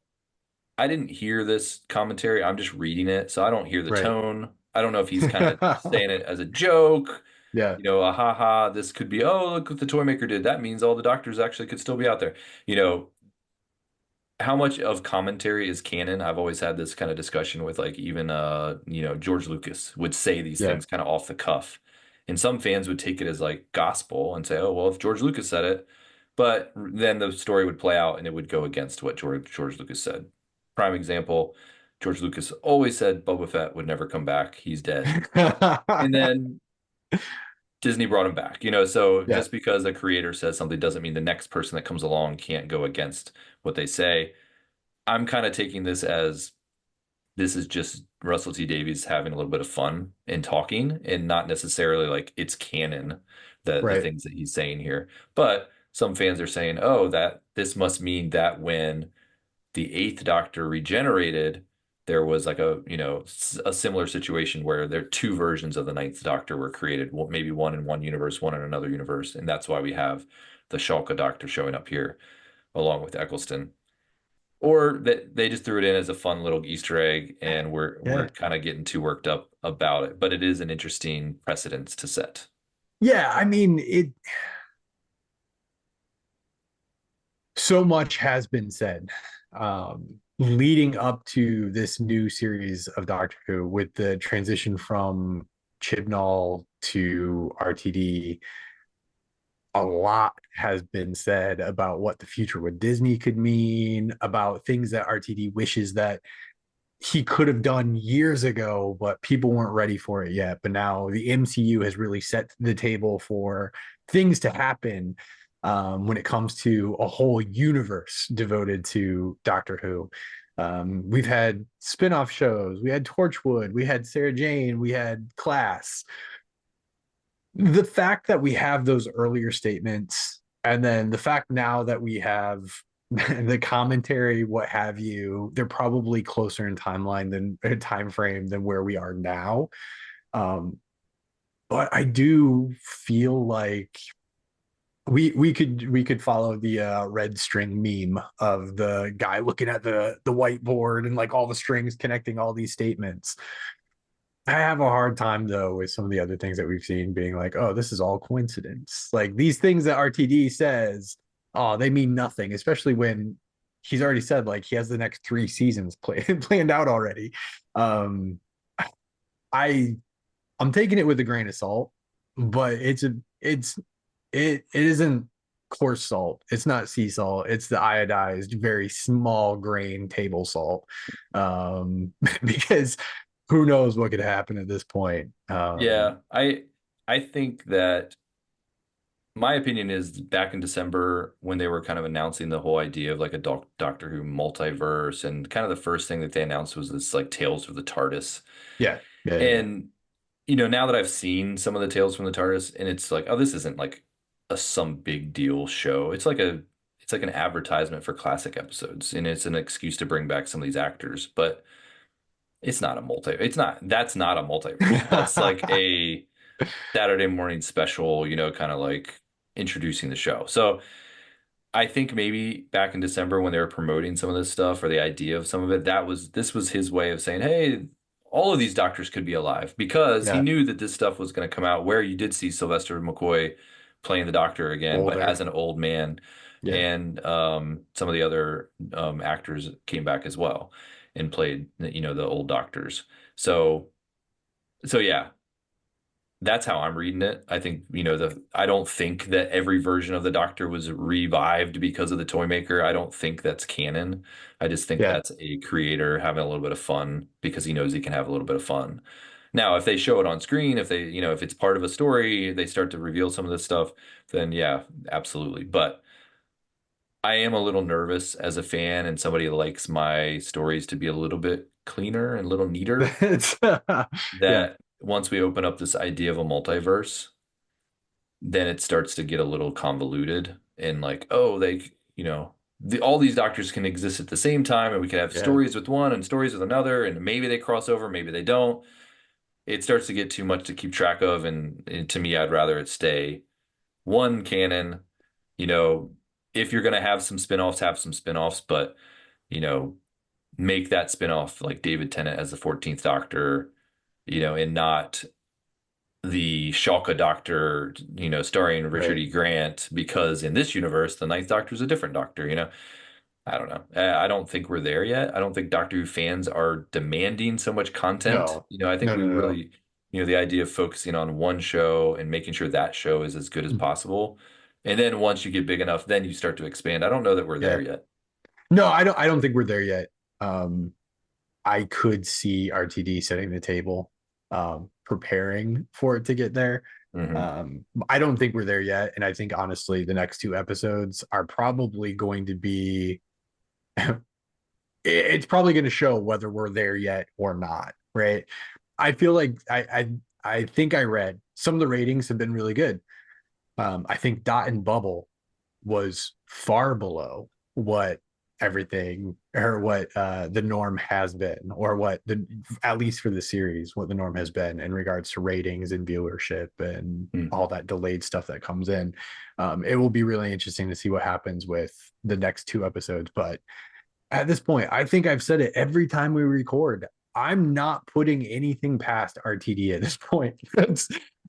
I didn't hear this commentary. I'm just reading it, so I don't hear the right. tone. I don't know if he's kind of saying it as a joke, Yeah, a haha, this could be, oh, look what the toy maker did. That means all the doctors actually could still be out there. You know, how much of commentary is canon? I've always had this kind of discussion with like even George Lucas would say these yeah. things kind of off the cuff. And some fans would take it as like gospel and say, oh, well, if George Lucas said it, but then the story would play out and it would go against what George Lucas said. Prime example. George Lucas always said Boba Fett would never come back. He's dead. And then Disney brought him back, so Yeah, just because a creator says something doesn't mean the next person that comes along can't go against what they say. I'm kind of taking this as this is just Russell T Davies having a little bit of fun and talking and not necessarily like it's canon, the right. things that he's saying here. But some fans are saying, oh, that this must mean that when the Eighth Doctor regenerated, there was like a similar situation where there two versions of the Ninth Doctor were created, maybe one in one universe, one in another universe, and that's why we have the Shulka Doctor showing up here along with Eccleston. Or that they just threw it in as a fun little Easter egg, and we're Yeah. kind of getting too worked up about it. But it is an interesting precedence to set. Yeah, I mean, it so much has been said leading up to this new series of Doctor Who with the transition from Chibnall to RTD. A lot has been said about what the future with Disney could mean, about things that RTD wishes that he could have done years ago, but people weren't ready for it yet. But now the MCU has really set the table for things to happen when it comes to a whole universe devoted to Doctor Who. We've had spin-off shows, we had Torchwood, we had Sarah Jane, we had Class. The fact that we have those earlier statements, and then the fact now that we have the commentary, what have you, they're probably closer in timeline than time frame than where we are now. Um, but I do feel like we could follow the red string meme of the guy looking at the whiteboard and like all the strings connecting all these statements. I have a hard time though with some of the other things that we've seen being like, oh, this is all coincidence. Like these things that RTD says, oh, they mean nothing, especially when he's already said like he has the next 3 seasons planned out already. Um, I I'm taking it with a grain of salt, but it isn't coarse salt. It's not sea salt. It's the iodized, very small grain table salt. Because who knows what could happen at this point. Yeah, I think that my opinion is back in December when they were kind of announcing the whole idea of like a Doctor Who multiverse, and kind of the first thing that they announced was this like Tales of the TARDIS. Yeah, yeah. And now that I've seen some of the Tales from the TARDIS, and it's like, oh, this isn't like a some big deal show. It's like an advertisement for classic episodes, and it's an excuse to bring back some of these actors, but that's not a multiverse. That's like a Saturday morning special, kind of like introducing the show. So I think maybe back in December when they were promoting some of this stuff or the idea of some of it, this was his way of saying, hey, all of these doctors could be alive, because he Yeah, knew that this stuff was going to come out, where you did see Sylvester McCoy playing the doctor again, but as older. an old man. Yeah. And some of the other actors came back as well and played, the old doctors. So yeah, that's how I'm reading it. I think, I don't think that every version of the Doctor was revived because of the toy maker. I don't think that's canon. I just think Yeah. that's a creator having a little bit of fun because he knows he can have a little bit of fun. Now, if they show it on screen, if it's part of a story, they start to reveal some of this stuff, then yeah, absolutely. But I am a little nervous as a fan and somebody who likes my stories to be a little bit cleaner and a little neater, It's yeah. that once we open up this idea of a multiverse, then it starts to get a little convoluted and like, oh, all these doctors can exist at the same time, and we could have Yeah. stories with one and stories with another, and maybe they cross over, maybe they don't. It starts to get too much to keep track of, and to me, I'd rather it stay one canon. You know, if you're gonna have some spin-offs, but you know, make that spin-off like David Tennant as the 14th Doctor, and not the Shulka Doctor, starring Richard Right. E. Grant, because in this universe, the Ninth Doctor is a different Doctor. I don't know. I don't think we're there yet. I don't think Doctor Who fans are demanding so much content. No. I think No, we no, no. really, the idea of focusing on one show and making sure that show is as good as No. possible. And then once you get big enough, then you start to expand. I don't know that we're there Yeah. yet. No, I don't think we're there yet. Um I could see RTD setting the table, preparing for it to get there. Hmm. I don't think we're there yet, and I think honestly, the next two episodes are probably going to be. It's probably going to show whether we're there yet or not, right? I feel like I think I read some of the ratings have been really good. I think Dot and Bubble was far below what everything or what the norm has been, or what the at least for the series, what the norm has been in regards to ratings and viewership and all that delayed stuff that comes in. It will be really interesting to see what happens with the next two episodes. But at this point, I think I've said it every time we record. I'm not putting anything past RTD at this point.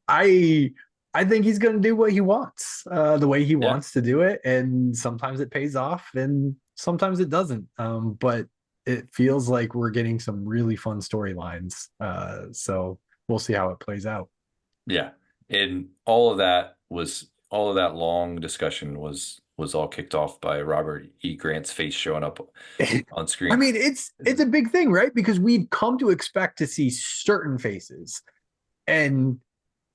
I I think he's going to do what he wants, the way he Yeah. wants to do it, and sometimes it pays off, and sometimes it doesn't. But it feels like we're getting some really fun storylines. So we'll see how it plays out. Yeah. And all of that long discussion was all kicked off by Robert E. Grant's face showing up on I screen. mean, it's a big thing, right? Because we've come to expect to see certain faces, and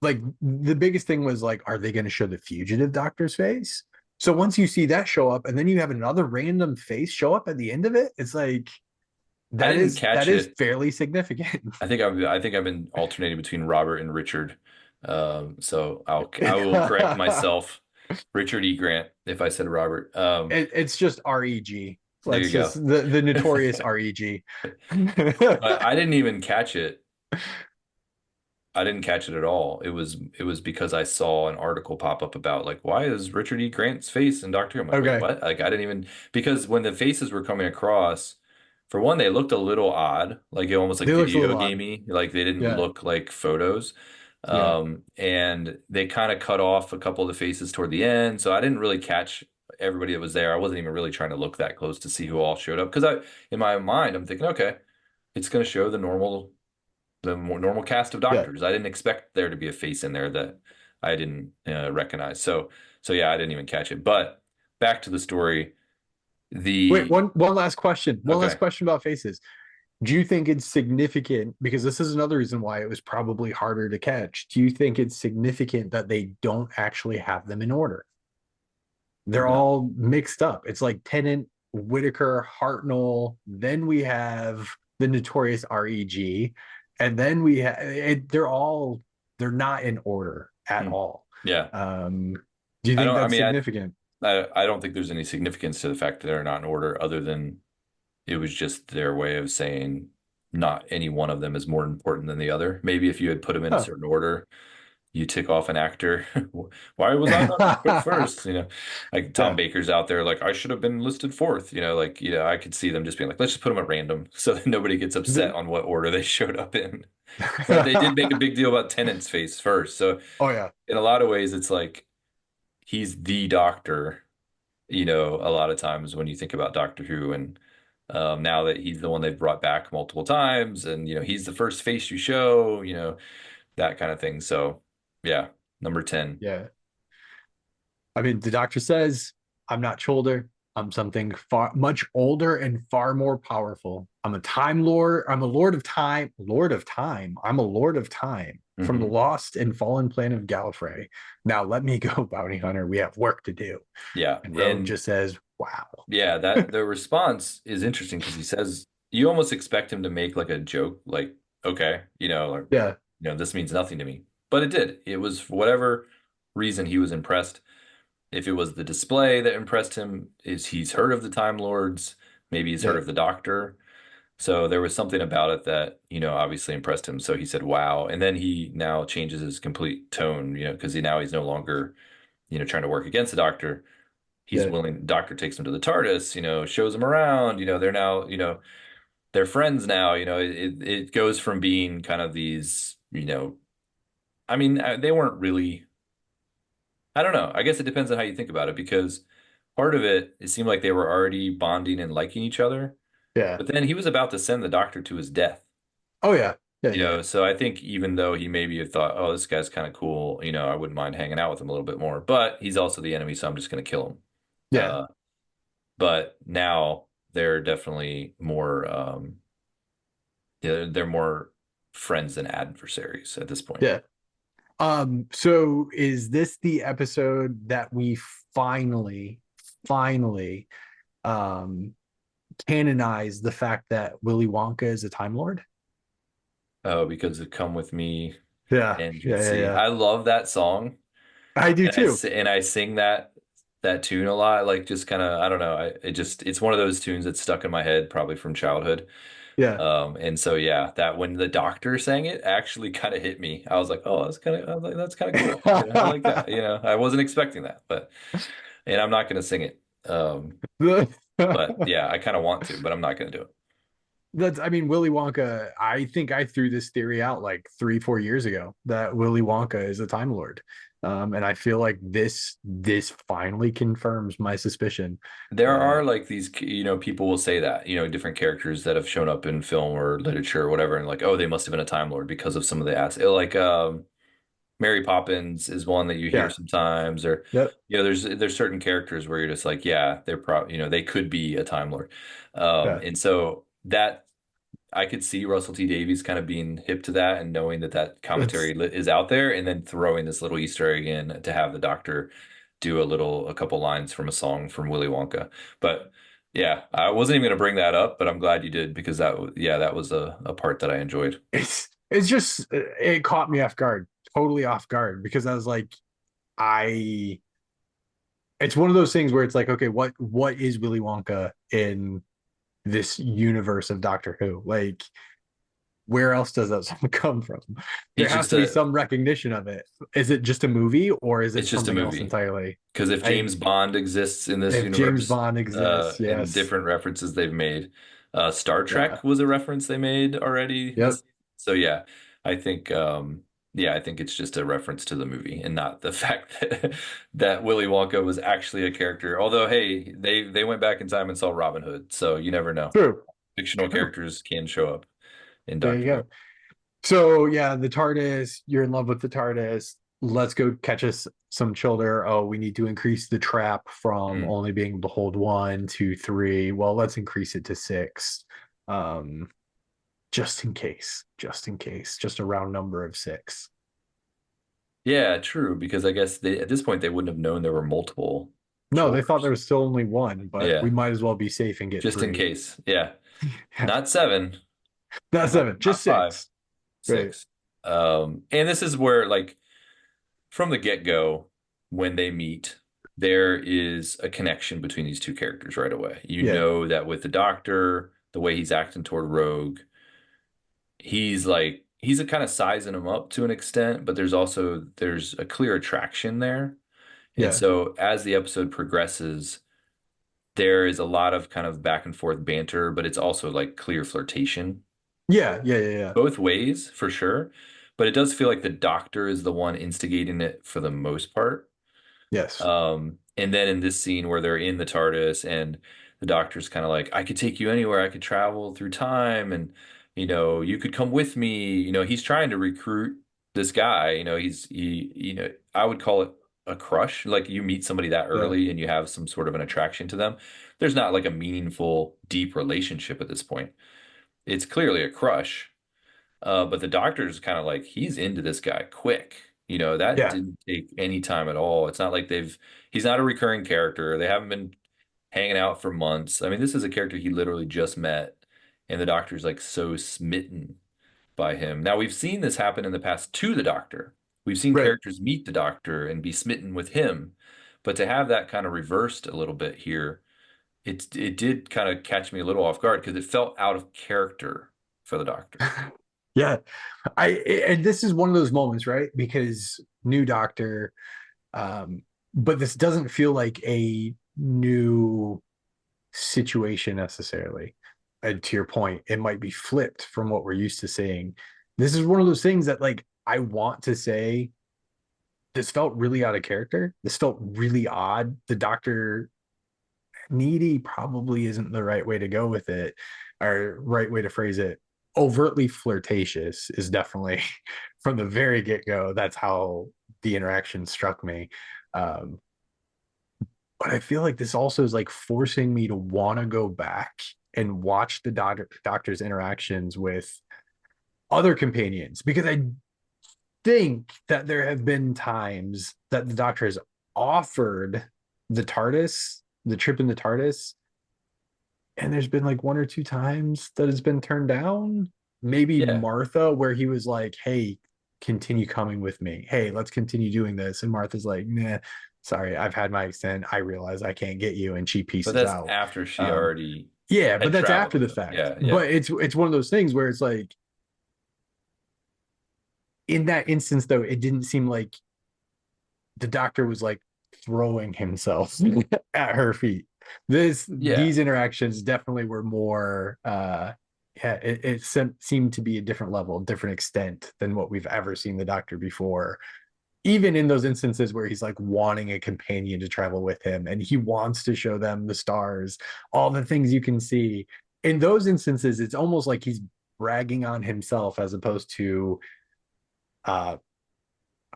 like the biggest thing was like, are they going to show the fugitive doctor's face? So once you see that show up, and then you have another random face show up at the end of it, it's like I that didn't is that catch is it. fairly significant. I think I've been alternating between Robert and Richard. So I will correct myself. Richard E. Grant, if I said Robert. It's just reg. There you Let's go. just the notorious reg. But I didn't even catch it. I didn't catch it at all. It was because I saw an article pop up about like why is Richard E. Grant's face in Doctor Who? I'm like, wait, Okay, what? Like I didn't even because when the faces were coming across, for one, they looked a little odd, like it almost like they looked a video little odd. gamey, like they didn't Yeah, look like photos. yeah. And they kind of cut off a couple of the faces toward the end, so I didn't really catch everybody that was there. I wasn't even really trying to look that close to see who all showed up because in my mind, I'm thinking, okay, it's going to show the more normal cast of Yeah. doctors. I didn't expect there to be a face in there that I didn't recognize. So yeah, I didn't even catch it. But back to the story. Wait, The one last question. One last Okay, question about faces. Do you think it's significant? Because this is another reason why it was probably harder to catch. Do you think it's significant that they don't actually have them in order? They're no. all mixed up. It's like Tennant, Whitaker, Hartnell. Then we have the notorious REG, and then we have it. They're not in order at Hmm. all. Yeah, Um, do you I think don't. I that's mean, significant? I don't think there's any significance to the fact that they're not in order, other than it was just their way of saying not any one of them is more important than the other. Maybe if you had put them in a Oh. certain order, you tick off an actor. Why was I not put first? You know, like Tom Yeah. Baker's out there, like I should have been listed fourth. You know, like I could see them just being like, let's just put them at random, so that nobody gets upset on what order they showed up in. But they did make a big deal about Tennant's face first, so Oh yeah. in a lot of ways, it's like he's the Doctor. You know, a lot of times when you think about Doctor Who, and now that he's the one they've brought back multiple times, and he's the first face you show. That kind of thing. So, yeah, number 10. Yeah. I mean, the doctor says, I'm not shoulder. I'm something far much older and far more powerful. I'm a time lord. I'm a lord of time. Lord of time. I'm a lord of time from the Hmm. lost and fallen planet of Gallifrey. Now let me go, bounty hunter. We have work to do. Yeah. And Rogue And just says, wow. yeah, that the response is interesting because he says you almost expect him to make like a joke, like, okay, like, Yeah. this means nothing to me. But it did. It was for whatever reason he was impressed. If it was the display that impressed him, is he's heard of the Time Lords, maybe he's heard Yeah. of the Doctor. So there was something about it that, obviously impressed him. So he said, wow. And then he now changes his complete tone, because now he's no longer, trying to work against the Doctor. He's Yeah. willing, Doctor takes him to the TARDIS, shows him around, they're now, they're friends now. It goes from being kind of these, I mean, they weren't really, I don't know. I guess it depends on how you think about it because part of it seemed like they were already bonding and liking each other. Yeah. But then he was about to send the Doctor to his death. Oh yeah. Yeah. Yeah. So I think even though he maybe have thought, oh, this guy's kind of cool, I wouldn't mind hanging out with him a little bit more, but he's also the enemy, so I'm just going to kill him. Yeah. Uh, but now they're definitely more, Yeah, they're more friends than adversaries at this point. Yeah. So is this the episode that we finally um canonize the fact that Willy Wonka is a Time Lord? Oh, because of Come With Me Yeah, and yeah, yeah, Ncuti. yeah. I love that song. I do And too. I sing that tune a lot, like just kind of I don't know. It's one of those tunes that's stuck in my head probably from childhood. Yeah. And so yeah, that when the doctor sang it actually kind of hit me. I was like, oh, I was like, that's kind of cool. You know, I like that. You know, I wasn't expecting that, but and I'm not gonna sing it. But yeah, I kind of want to, but I'm not gonna do it. That's, I mean, Willy Wonka. I think I threw this theory out like 3, 4 years ago that Willy Wonka is a Time Lord, and I feel like this finally confirms my suspicion. There That are like these, people will say that, different characters that have shown up in film or literature or whatever, and like, oh, they must have been a Time Lord because of some of the like Mary Poppins is one that you hear yeah, sometimes, or yep, there's certain characters where you're just like, yeah, they're probably, they could be a Time Lord. yeah. And so that I could see Russell T Davies kind of being hip to that and knowing that that That's commentary is out there, and then throwing this little Easter egg in to have the doctor do a couple lines from a song from Willy Wonka. But yeah, I wasn't even going to bring that up, but I'm glad you did because yeah, that was a part that I enjoyed. it's just it caught me off guard, totally off guard, because I was like, I. It's one of those things where it's like, okay, what is Willy Wonka in this universe of Doctor Who? Like, where else does that song come from? There He's has just to be a some recognition of it. Is it just a movie or is it It's just a something else movie. entirely? Because if I James Bond exists in this if James universe, Bond exists, and yes. different references they've made, Star Yeah. Trek was a reference they made already Yep. this. So I think, I think it's just a reference to the movie and not the fact that Willy Wonka was actually a character. Although, hey, they went back in time and saw Robin Hood, so you never know. True. Fictional True. characters can show up in There you Doctor Who. go. So yeah, the TARDIS, you're in love with the TARDIS. Let's go catch us some children. Oh, we need to increase the trap from Mm. only being able to hold one to three. Well, let's increase it to six. Um, just in case, just a round number of six. Yeah, true. Because I guess at this point they wouldn't have known there were multiple No, they thought there children. was still only one, but we Yeah. might as well be safe and get Just in three. case. Yeah. Yeah. Not seven, Not seven, just not five, six. Right. six. And this is where, like, from the get-go, when they meet, there is a connection between these two characters right away. You Yeah. know that with the doctor, the way he's acting toward Rogue, he's a kind of sizing him up to an extent, but there's a clear attraction there. And Yeah. so as the episode progresses, there is a lot of kind of back and forth banter, but it's also like clear flirtation Yeah. Yeah. Yeah. Yeah. both ways for sure. But it does feel like the doctor is the one instigating it for the most part. Yes. And then in this scene where they're in the TARDIS and the doctor's kind of like, I could take you anywhere, I could travel through time, and you could come with me. He's trying to recruit this guy. I would call it a crush. Like you meet somebody that Yeah. early and you have some sort of an attraction to them. There's not like a meaningful, deep relationship at this point. It's clearly a crush. But the doctor's kind of like, he's into this guy quick. That Yeah. didn't take any time at all. It's not like he's not a recurring character. They haven't been hanging out for months. I mean, this is a character he literally just met, and the doctor's like so smitten by him. Now, we've seen this happen in the past to the doctor. We've seen Right. characters meet the doctor and be smitten with him. But to have that kind of reversed a little bit here, it did kind of catch me a little off guard because it felt out of character for the doctor. Yeah. And this is one of those moments, right? Because new doctor, but this doesn't feel like a new situation necessarily. And to your point, it might be flipped from what we're used to seeing. This is one of those things that, like, I want to say this felt really out of character. This felt really odd. The doctor needy probably isn't the right way to go with it, or right way to phrase it. Overtly flirtatious is definitely from the very get-go. That's how the interaction struck me. Um, but I feel like this also is like forcing me to want to go back and watch the doctor's interactions with other companions, because I think that there have been times that the Doctor has offered the TARDIS, the trip in the TARDIS, and there's been like one or two times that it's been turned down. Maybe Yeah, Martha, where he was like, "Hey, continue coming with me. Hey, let's continue doing this." And Martha's like, "Nah, sorry, I've had my extent. I realize I can't get you," and she but pieces that's out. after she Um, already yeah, but had that's traveled after with the him. fact. Yeah, yeah, But it's one of those things where it's like, in that instance, though, it didn't seem like the Doctor was like throwing himself at her feet. yeah. These interactions definitely were more yeah, it seemed to be a different level, different extent than what we've ever seen the Doctor before. Even in those instances where he's like wanting a companion to travel with him and he wants to show them the stars, all the things you can see. In those instances, it's almost like he's bragging on himself as opposed to uh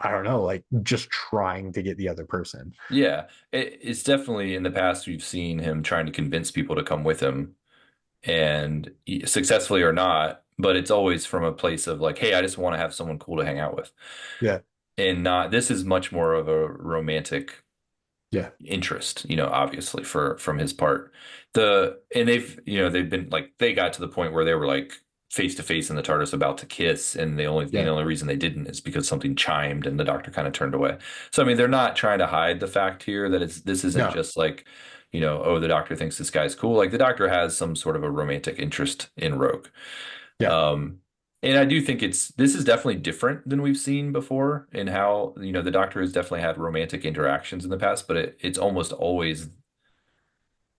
I don't know, like just trying to get the other person. Yeah, it's definitely in the past we've seen him trying to convince people to come with him, and successfully or not, but it's always from a place of like, hey, I just want to have someone cool to hang out with, Yeah. and not this is much more of a romantic Yeah. interest, obviously for from his part. And they've been like they got to the point where they were like face to face in the TARDIS about to kiss, and the Yeah. only reason they didn't is because something chimed and the Doctor kind of turned away. So I mean, they're not trying to hide the fact here that this isn't No. just like, oh, the Doctor thinks this guy's cool. Like the Doctor has some sort of a romantic interest in Rogue. Yeah. Um, and I do think this is definitely different than we've seen before in how, the Doctor has definitely had romantic interactions in the past, but it's almost always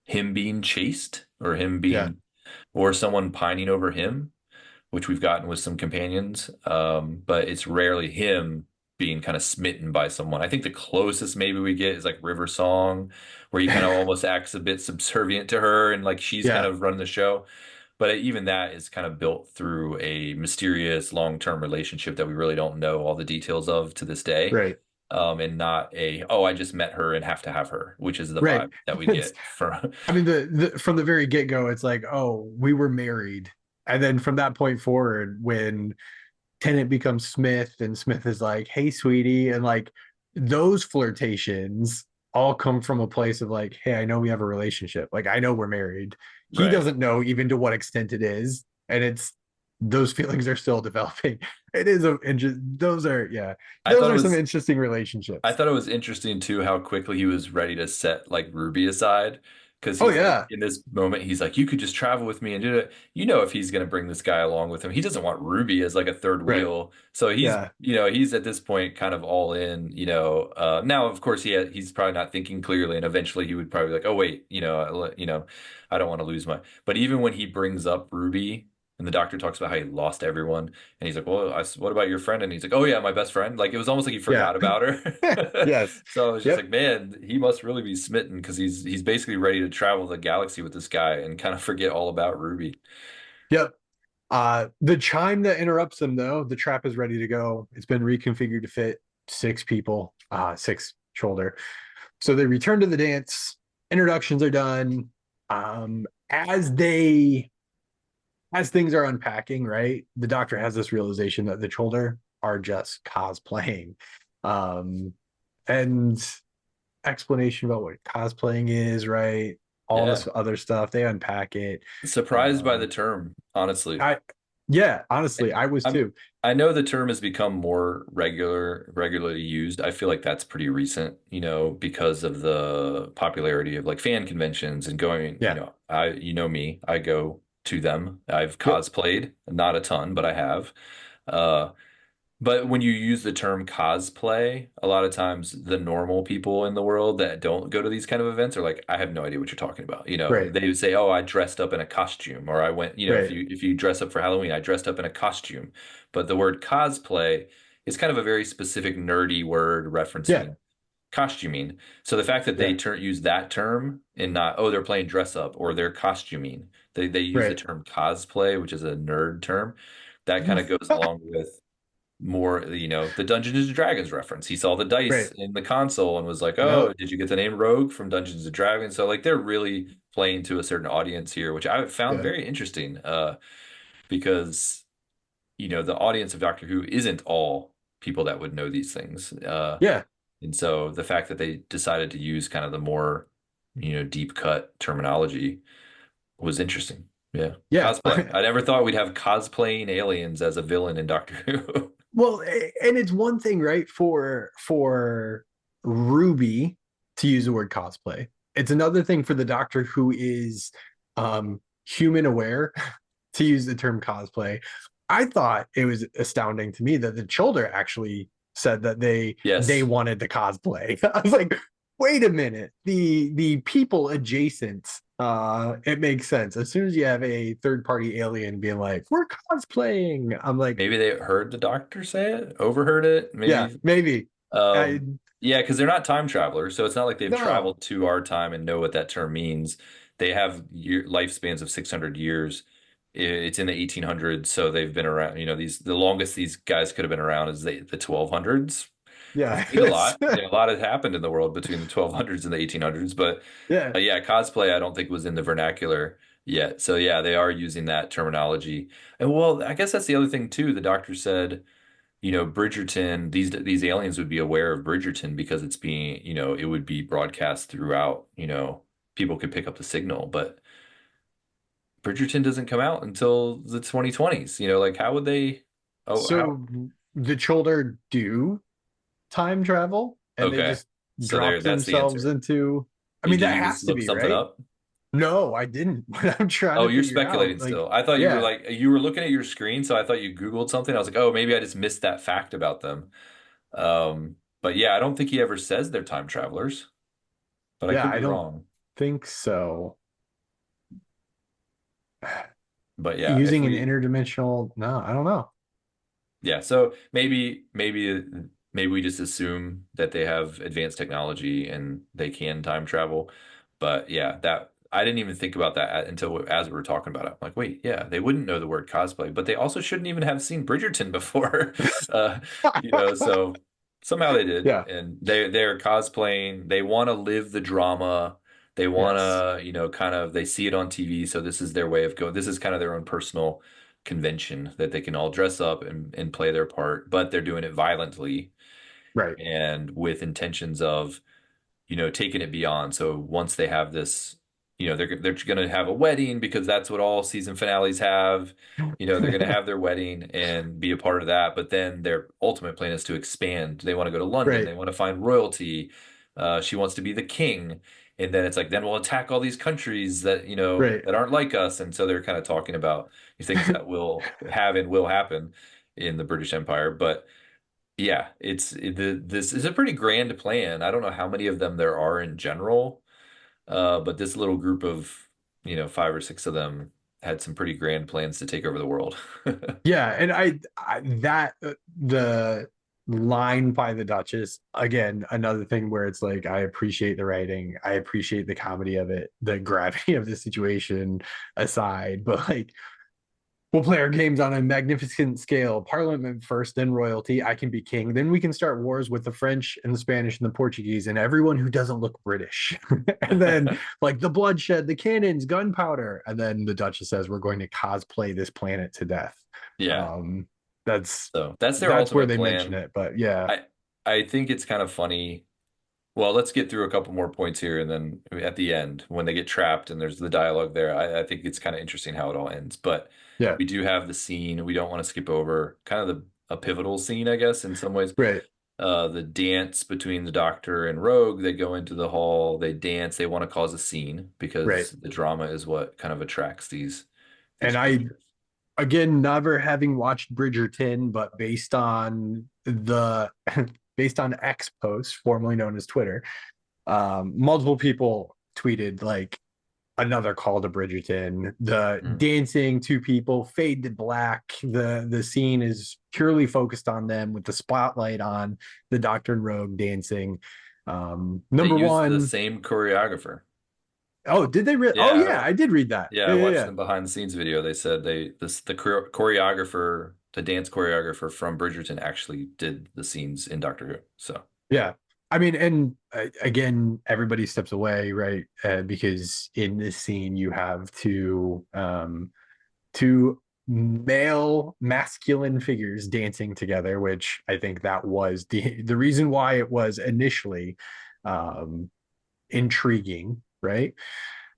him being chased or him Yeah. being or someone pining over him, which we've gotten with some companions. But it's rarely him being kind of smitten by someone. I think the closest maybe we get is like River Song, where he kind of almost acts a bit subservient to her and like she's kind Yeah. of running the show. But even that is kind of built through a mysterious long-term relationship that we really don't know all the details of to this day. Right. And not oh, I just met her and have to have her, which is the Right. vibe that we It's get from. I mean the from the very get-go, it's like, oh, we were married. And then from that point forward, when Tennant becomes Smith and Smith is like, hey, sweetie, and like those flirtations all come from a place of like, hey, I know we have a relationship. Like I know we're married. He Right. doesn't know even to what extent it is. And it's those feelings are still developing. It is a those are yeah, I those thought it are some was interesting I relationships. thought it was interesting too how quickly he was ready to set like Ruby aside because Oh he's like yeah. in this moment he's like you could just travel with me and do it. If he's going to bring this guy along with him, he doesn't want Ruby as like a third Right. wheel. So Yeah. he's at this point kind of all in. Now of course he's probably not thinking clearly, and eventually he would probably be like, oh wait, I don't want to lose my. But even when he brings up Ruby. And the Doctor talks about how he lost everyone. And he's like, well, what about your friend? And he's like, oh, yeah, my best friend. Like, it was almost like he Yeah. forgot about her. Yes. So I was just Yep. like, man, he must really be smitten because he's basically ready to travel the galaxy with this guy and kind of forget all about Ruby. Yep. The chime that interrupts them, though, the trap is ready to go. It's been reconfigured to fit six people, six shoulder. So they return to the dance. Introductions are done. As things are unpacking, right? The Doctor has this realization that the shoulder are just cosplaying, um, and explanation about what cosplaying is, right? All Yeah. this other stuff. They unpack it. Surprised by the Um, term, honestly. I yeah, honestly, I was I'm too. I know the term has become more regularly used. I feel like that's pretty recent, because of the popularity of like fan conventions and going, Yeah. you know me, I go to them. I've Yep. cosplayed, not a ton, but I have. Uh, But when you use the term cosplay, a lot of times the normal people in the world that don't go to these kind of events are like, I have no idea what you're talking about. Right. They would say, "Oh, I dressed up in a costume," or I went, Right. if you dress up for Halloween, I dressed up in a costume. But the word cosplay is kind of a very specific nerdy word Yeah. referencing costuming. So the fact that they Yeah. use that term and not, oh, they're playing dress up or they're costuming, they use the Right. term cosplay, which is a nerd term. That kind of goes along with more, the Dungeons and Dragons reference. He saw the dice Right. in the console and was like, "Oh, Yep. did you get the name Rogue from Dungeons and Dragons?" So like they're really playing to a certain audience here, which I found Yeah. very interesting. Because the audience of Doctor Who isn't all people that would know these things. Yeah, And so the fact that they decided to use kind of the more, deep cut terminology was interesting. Yeah. yeah. Cosplay. I never thought we'd have cosplaying aliens as a villain in Doctor Who. Well, and it's one thing, right, for Ruby to use the word cosplay. It's another thing for the Doctor who is human aware to use the term cosplay. I thought it was astounding to me that the Childer actually said that they Yes. wanted to cosplay. I was like, wait a minute. The people adjacent, it makes sense. As soon as you have a third party alien being like, we're cosplaying, I'm like, Maybe they heard the doctor say it, overheard it. yeah, Maybe maybe. I Yeah, because they're not time travelers, so it's not like they've no. traveled to our time and know what that term means. They have lifespans of 600 years. It's in the 1800s, so they've been around. The longest these guys could have been around is the 1200s. Yeah. We've seen a lot. Yeah, a lot has happened in the world between the 1200s and the 1800s, but Yeah. yeah, cosplay I don't think was in the vernacular yet. So yeah, they are using that terminology. And well, I guess that's the other thing too. The doctor said Bridgerton, these aliens would be aware of Bridgerton because it's being, it would be broadcast throughout, people could pick up the signal, but Bridgerton doesn't come out until the 2020s. Like how would they, oh, how, So the Childer do time travel and they okay. just So drop that's the themselves answer. into, I mean, Did that you has just to look be, something right? up? No, I didn't. But I'm trying Oh, to you're figure speculating out. Like, still. I thought yeah, you were looking at your screen, so I thought you Googled something. I was like, oh, maybe I just missed that fact about them. But yeah, I don't think he ever says they're time travelers, but I yeah, could I be don't wrong. think so. But yeah, if Using an we interdimensional, no, I don't know. Yeah, so maybe we just assume that they have advanced technology and they can time travel. But yeah, that I didn't even think about that until as we were talking about it. I'm like, wait, yeah, they wouldn't know the word cosplay, but they also shouldn't even have seen Bridgerton before. Uh, so somehow they did, Yeah. and they're cosplaying. They want to live the drama. They want Yes. to, kind of they see it on TV, so this is their way of going. This is kind of their own personal convention that they can all dress up and play their part, but they're doing it violently Right. and with intentions of, taking it beyond. So once they have this, they're going to have a wedding because that's what all season finales have. They're going to have their wedding and be a part of that. But then their ultimate plan is to expand. They want to go to London. Right. They want to find royalty. She wants to be the king. And then it's like, then we'll attack all these countries that, Right. that aren't like us. And so they're kind of talking about things that will happen in the British Empire. But yeah, this is a pretty grand plan. I don't know how many of them there are in general, but this little group of, five or six of them had some pretty grand plans to take over the world. Yeah, and I that the line by the Duchess again, another thing where it's like I appreciate the writing, I appreciate the comedy of it, the gravity of the situation aside, but like we'll play our games on a magnificent scale. Parliament first, then royalty. I can be king. Then we can start wars with the French and the Spanish and the Portuguese and everyone who doesn't look British. And then, like, the bloodshed, the cannons, gunpowder. And then the Duchess says, we're going to cosplay this planet to death. Yeah. Um, that's So that's their that's where ultimate they mention plan. it. But yeah, I think it's kind of funny. Well, let's get through a couple more points here, and then at the end, when they get trapped and there's the dialogue there, I think it's kind of interesting how it all ends. But yeah, we do have the scene we don't want to skip over, kind of a pivotal scene, I guess, in some ways. right, The dance between the Doctor and Rogue. They go into the hall, they dance, they want to cause a scene right. because the drama is what kind of attracts these And I creatures. again, never having watched Bridgerton, but based on the based on X post, formerly known as Twitter, multiple people tweeted like another call to Bridgerton. The Mm. dancing two people fade to black. The scene is purely focused on them with the spotlight on the Doctor and Rogue dancing. They Number used the one. same choreographer. Oh, did they really? Oh Yeah, I yeah, don't. I did read that. Yeah, Yeah, I yeah, watched yeah. the behind the scenes video. They said the choreographer, the dance choreographer from Bridgerton actually did the scenes in Doctor Who. So Yeah. I mean, and again, everybody steps away, right? Because in this scene, you have two male masculine figures dancing together, which I think that was the reason why it was initially um intriguing, right?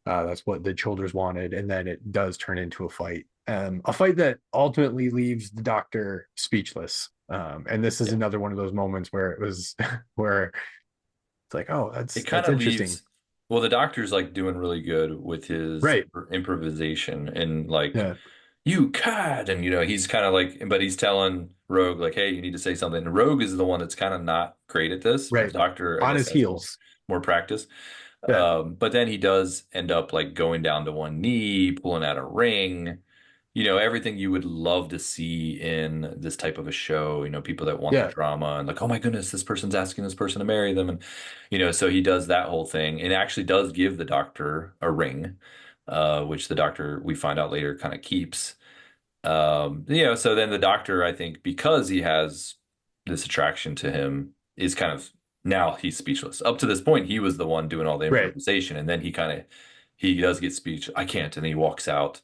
That's what the Childers wanted, and then it does turn into a fight that ultimately leaves the Doctor speechless. And this is Yeah. another one of those moments where it was where it's like, oh, It kind that's of interesting, leaves, well, the doctor's like doing really good with his right? improvisation and like, Yeah, you cad, and he's kind of like, but he's telling Rogue like, hey, you need to say something. And Rogue is the one that's kind of not great at this. The right. doctor, I On guess, his has heels. more practice. Yeah, But then he does end up like going down to one knee, pulling out a ring, everything you would love to see in this type of a show, people that want the yeah, drama and like, oh my goodness, this person's asking this person to marry them. And, so he does that whole thing and actually does give the doctor a ring, which the doctor, we find out later, kind of keeps. So then the doctor, I think, because he has this attraction to him, is kind of now he's speechless. Up to this point, he was the one doing all the right. improvisation, and then he does get speech. I can't, and then he walks out,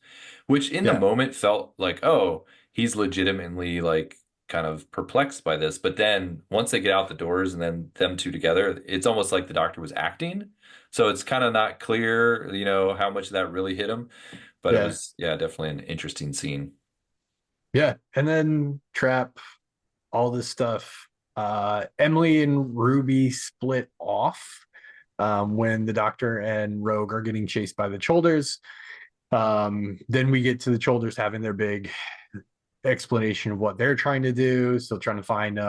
which in the Yeah, moment felt like, oh, he's legitimately like kind of perplexed by this. But then once they get out the doors and then them two together, it's almost like the doctor was acting. So it's kind of not clear, how much that really hit him. But it yeah, was, yeah, definitely an interesting scene. yeah. And then Trap, all this stuff. Emily and Ruby split off when the Doctor and Rogue are getting chased by the Choulders. Then we get to the Choulders having their big explanation of what they're trying to do, still trying to find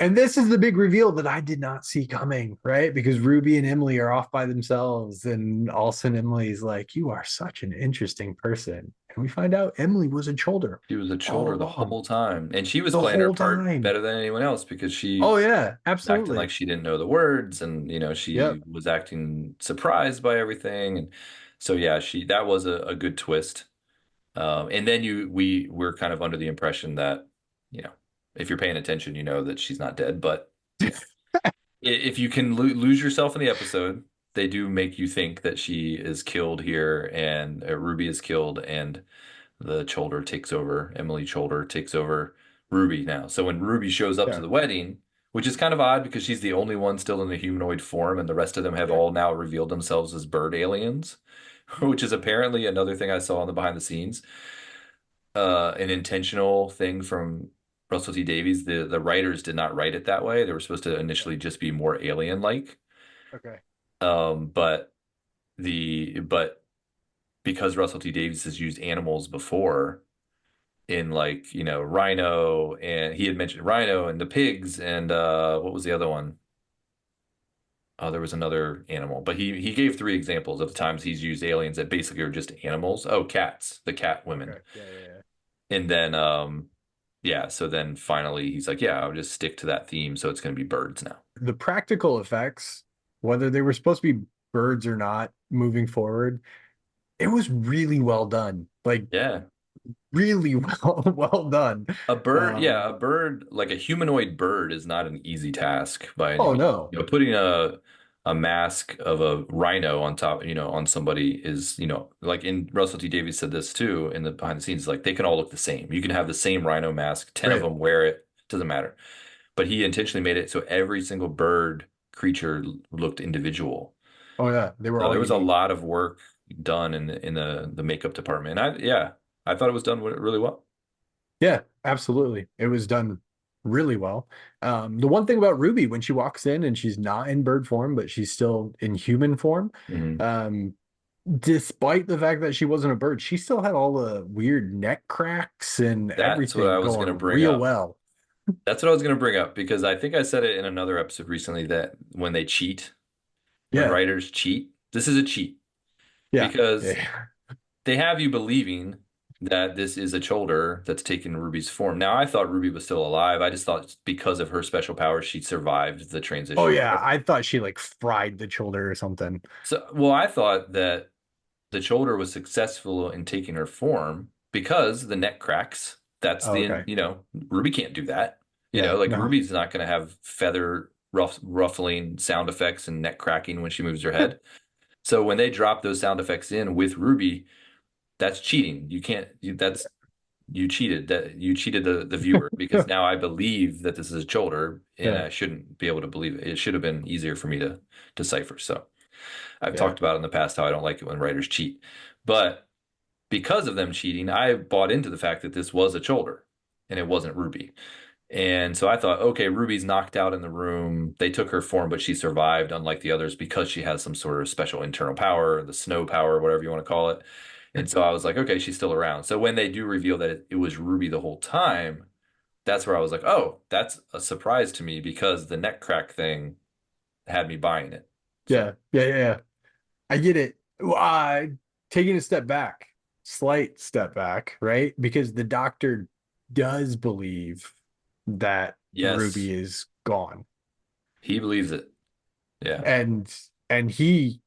and this is the big reveal that I did not see coming, right? Because Ruby and Emily are off by themselves, and all of a sudden Emily's like, "You are such an interesting person," and we find out Emily was a Chulder She was a all shoulder the along, whole time, and she was the playing her whole part time. better than anyone else because she Oh yeah, was acting like absolutely. she didn't know the words, and Yep. she was acting surprised by everything, and so yeah, she that was a good twist. And then we're kind of under the impression that you know if you're paying attention, you know that she's not dead, but if you can lose yourself in the episode, they do make you think that she is killed here, and Ruby is killed, and the Cholder takes over. Emily Cholder takes over Ruby now. So when Ruby shows up to Yeah. the wedding, which is kind of odd because she's the only one still in the humanoid form, and the rest of them have all now revealed themselves as bird aliens, which is apparently another thing I saw on the behind the scenes. An intentional thing from Russell T Davies. The writers did not write it that way. They were supposed to initially just be more alien-like. Okay. But but because Russell T Davies has used animals before in like, Rhino, and he had mentioned Rhino and the pigs and what was the other one? Oh, there was another animal, but he gave three examples of the times he's used aliens that basically are just animals. Oh, cats, the cat women. Okay. Yeah. Yeah. Yeah. And then yeah, so then finally he's like, yeah, I'll just stick to that theme, so it's going to be birds now. The practical effects, whether they were supposed to be birds or not, moving forward, it was really well done. Like Yeah. really well done. A bird, yeah, Um, a bird, like a humanoid bird is not an easy task by any oh means. no, Putting a mask of a rhino on top, on somebody is, like in Russell T Davies said this too in the behind the scenes, like they can all look the same. You can have the same rhino mask, 10 of right. them wear it, doesn't matter. But he intentionally made it so every single bird creature looked individual. Oh yeah, they were So all there was a unique. lot of work done in the makeup department. Yeah, I thought it was done really well. Yeah, absolutely. It was done really well. The one thing about Ruby, when she walks in and she's not in bird form, but she's still in human form, Mhm. um, despite the fact that she wasn't a bird, she still had all the weird neck cracks and That's what I everything was going going to bring real up. well. That's what I was going to bring up because I think I said it in another episode recently that when they cheat, when Yeah, writers cheat, this is a cheat yeah, because yeah. they have you believing that this is a Cholder that's taken Ruby's form. Now, I thought Ruby was still alive. I just thought because of her special powers, she survived the Oh transition. yeah, I thought she like fried the shoulder or something. So, well, I thought that the Cholder was successful in taking her form because the neck cracks. That's Oh, okay. Ruby can't do that. Yeah, Like no. Ruby's not going to have feather ruffling sound effects and neck cracking when she moves her head. So when they drop those sound effects in with Ruby, that's cheating. You can't, that's, you cheated, that you cheated the viewer, because now I believe that this is a shoulder and Yeah, I shouldn't be able to believe it. It should have been easier for me to decipher. So I've yeah, talked about in the past how I don't like it when writers cheat, but because of them cheating, I bought into the fact that this was a shoulder and it wasn't Ruby. And so I thought, okay, Ruby's knocked out in the room. They took her form, but she survived, unlike the others, because she has some sort of special internal power, the snow power, whatever you want to call it. And so I was like, okay, she's still around. So when they do reveal that it was Ruby the whole time, that's where I was like, oh, that's a surprise to me, because the neck crack thing had me buying it. So, yeah, yeah, yeah, yeah. I get it. Taking a step back, slight step back, right? Because the doctor does believe that yes, Ruby is gone, he believes it. Yeah. and and he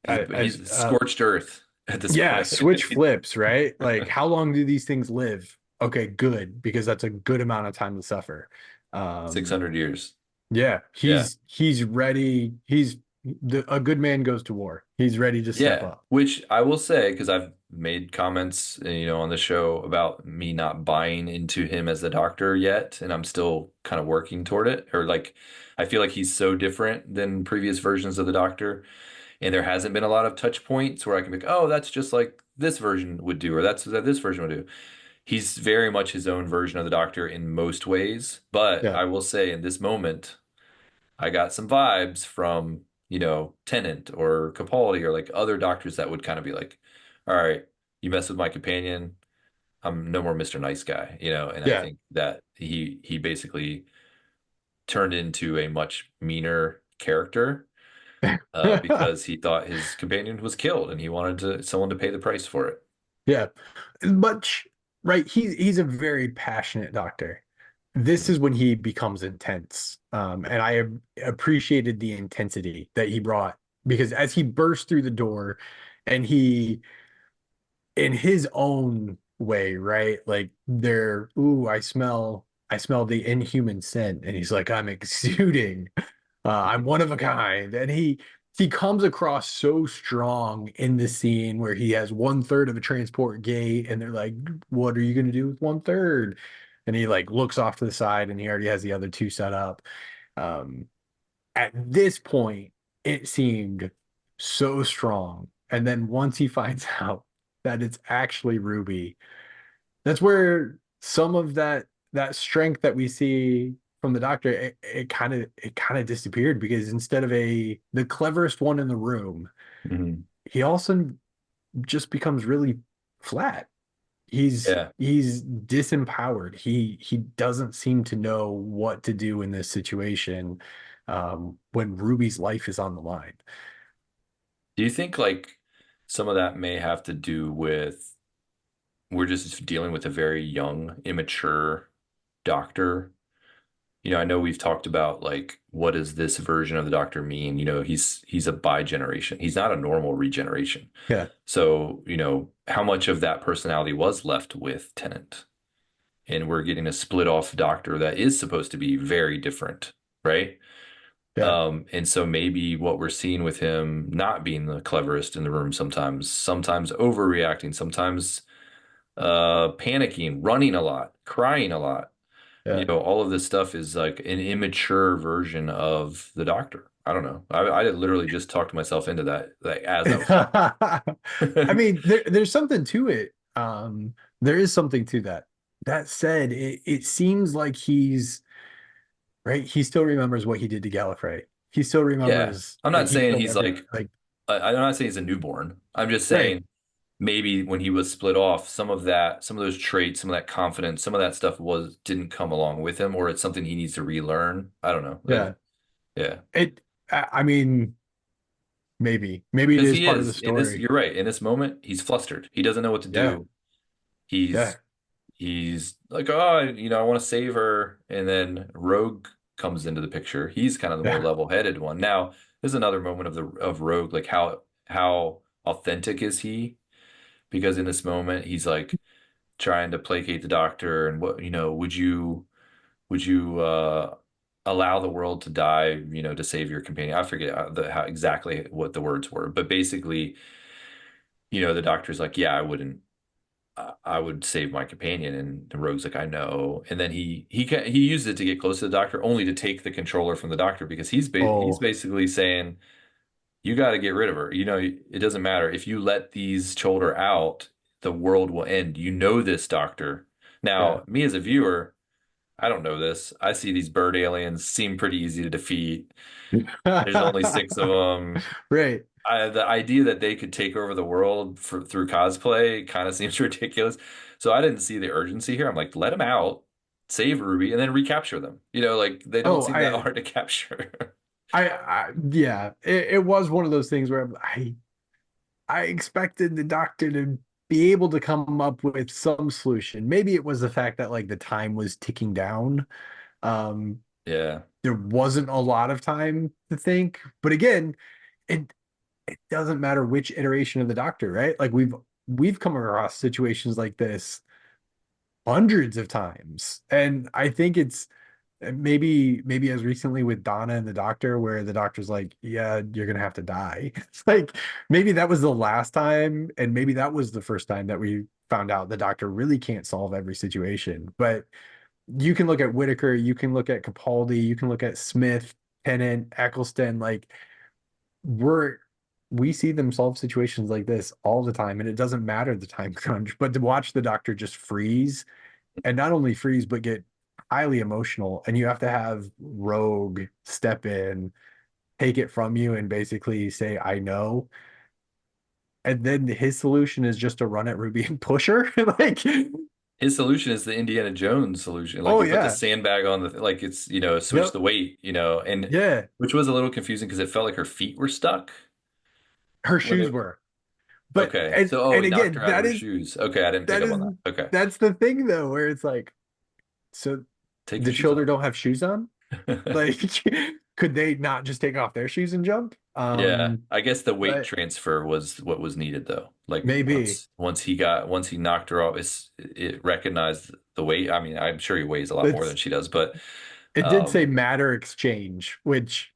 as He's scorched earth at this yeah, point. switch flips, right? Like, how long do these things live? Okay, good, because that's a good amount of time to suffer. Um, 600 years. yeah, Yeah. he's ready. A good man goes to war. He's ready to step Yeah, up. which I will say, because I've made comments, on the show about me not buying into him as the doctor yet, and I'm still kind of working toward it. Or like, I feel like he's so different than previous versions of the doctor, and there hasn't been a lot of touch points where I can be like, oh, that's just like this version would do, or that's what this version would do. He's very much his own version of the doctor in most ways, but Yeah, I will say in this moment, I got some vibes from, Tennant or Capaldi or like other doctors that would kind of be like, all right, you mess with my companion, I'm no more Mr. Nice Guy, and I yeah. think that he basically turned into a much meaner character because he thought his companion was killed and he wanted someone to pay the price for it. Yeah, but right, he's a very passionate doctor. This Mhm. is when he becomes intense, and I appreciated the intensity that he brought because as he burst through the door, and he, in his own way, right, like there, ooh, I smell the inhuman scent, and he's like, I'm exuding. I'm one of a kind. And he comes across so strong in the scene where he has 1/3 of a transport gate, and they're like, "What are you going to do with 1/3?" And he like looks off to the side, and he already has the other two set up. Um, at this point, it seemed so strong. And then once he finds out that it's actually Ruby, that's where some of that strength that we see from the doctor, it kind of disappeared because instead of the cleverest one in the room, Mhm. he also just becomes really flat. he's Yeah. he's disempowered. He doesn't seem to know what to do in this situation, when Ruby's life is on the line. Do you think like some of that may have to do with we're just dealing with a very young, immature doctor? I know we've talked about like what does this version of the doctor mean? He's a bi-generation. He's not a normal regeneration. Yeah, So, how much of that personality was left with Tennant? And we're getting a split off doctor that is supposed to be very different, right? yeah. And so maybe what we're seeing with him not being the cleverest in the room sometimes overreacting, sometimes panicking, running a lot, crying a lot. Yeah. All of this stuff is like an immature version of the doctor. I don't know. I literally just talked myself into that, like as I was I talking. mean, there's something to it. There is something to that. That said, it seems like he's right. He still remembers what he did to Gallifrey. He still Yeah. remembers, I'm like, not he saying killed he's everyone. like, Like, I'm not saying he's a newborn. I'm just right. saying maybe when he was split off, some of those traits, some of that confidence, some of that stuff didn't come along with him, or it's something he needs to relearn. I don't know. Yeah. Yeah. It. I mean, maybe it Because is he part of the is in this, story. you're right. In this moment, he's flustered. He doesn't know what to Yeah. do. He's Yeah. he's like, oh, I want to save her. And then Rogue comes into the picture. He's kind of the more Yeah. level-headed one. Now, there's another moment of Rogue, like how authentic is he? Because in this moment, he's like trying to placate the doctor and would you allow the world to die, to save your companion? I forget how exactly what the words were, but basically, the doctor's like, yeah, I wouldn't. I would save my companion, and the Rogue's like, I know. And then he used it to get close to the doctor, only to take the controller from the doctor because he's Oh, basically saying, you got to get rid of her. It doesn't matter if you let these children out, the world will end. You know this, doctor. yeah. Now, me as a viewer, I don't know this. I see these bird aliens seem pretty easy to defeat. There's only six of them. Right. The idea that they could take over the world through cosplay kind of seems ridiculous. So I didn't see the urgency here. I'm like, let them out, save Ruby, and then recapture them. Like they don't Oh, seem that hard to capture. yeah, it was one of those things where I expected the doctor to be able to come up with some solution. Maybe it was the fact that like the time was ticking down. Um, Yeah. there wasn't a lot of time to think, but again, it it doesn't matter which iteration of the doctor, right? Like we've come across situations like this hundreds of times, and I think it's maybe as recently with Donna and the doctor, where the doctor's like, yeah, you're gonna have to die. It's like maybe that was the last time, and maybe that was the first time that we found out the doctor really can't solve every situation. But you can look at Whitaker, you can look at Capaldi, you can look at Smith, Tennant, Eccleston. Like we're we see them solve situations like this all the time, and it doesn't matter the time crunch. But to watch the doctor just freeze, and not only freeze, but get highly emotional, and you have to have Rogue step in, take it from you, and basically say, I know. And then his solution is just to run at Ruby and push her. Like, His solution is the Indiana Jones solution. Like oh you put the yeah. sandbag on like it's, switch Yep. the weight, and Yeah. which was a little confusing because it felt like her feet were stuck Her when shoes they were. But okay. So and he knocked again, her out of her shoes. Okay, I didn't pick that up is on that. Okay. that's the thing though, where it's like, so Take your the shoes children off. don't have shoes on? Like, could they not just take off their shoes and jump? Yeah, I guess the weight But transfer was what was needed though. Like maybe once he knocked her off, it recognized the weight. I mean, I'm sure he weighs a lot more than it's she does, but it did say um matter exchange, which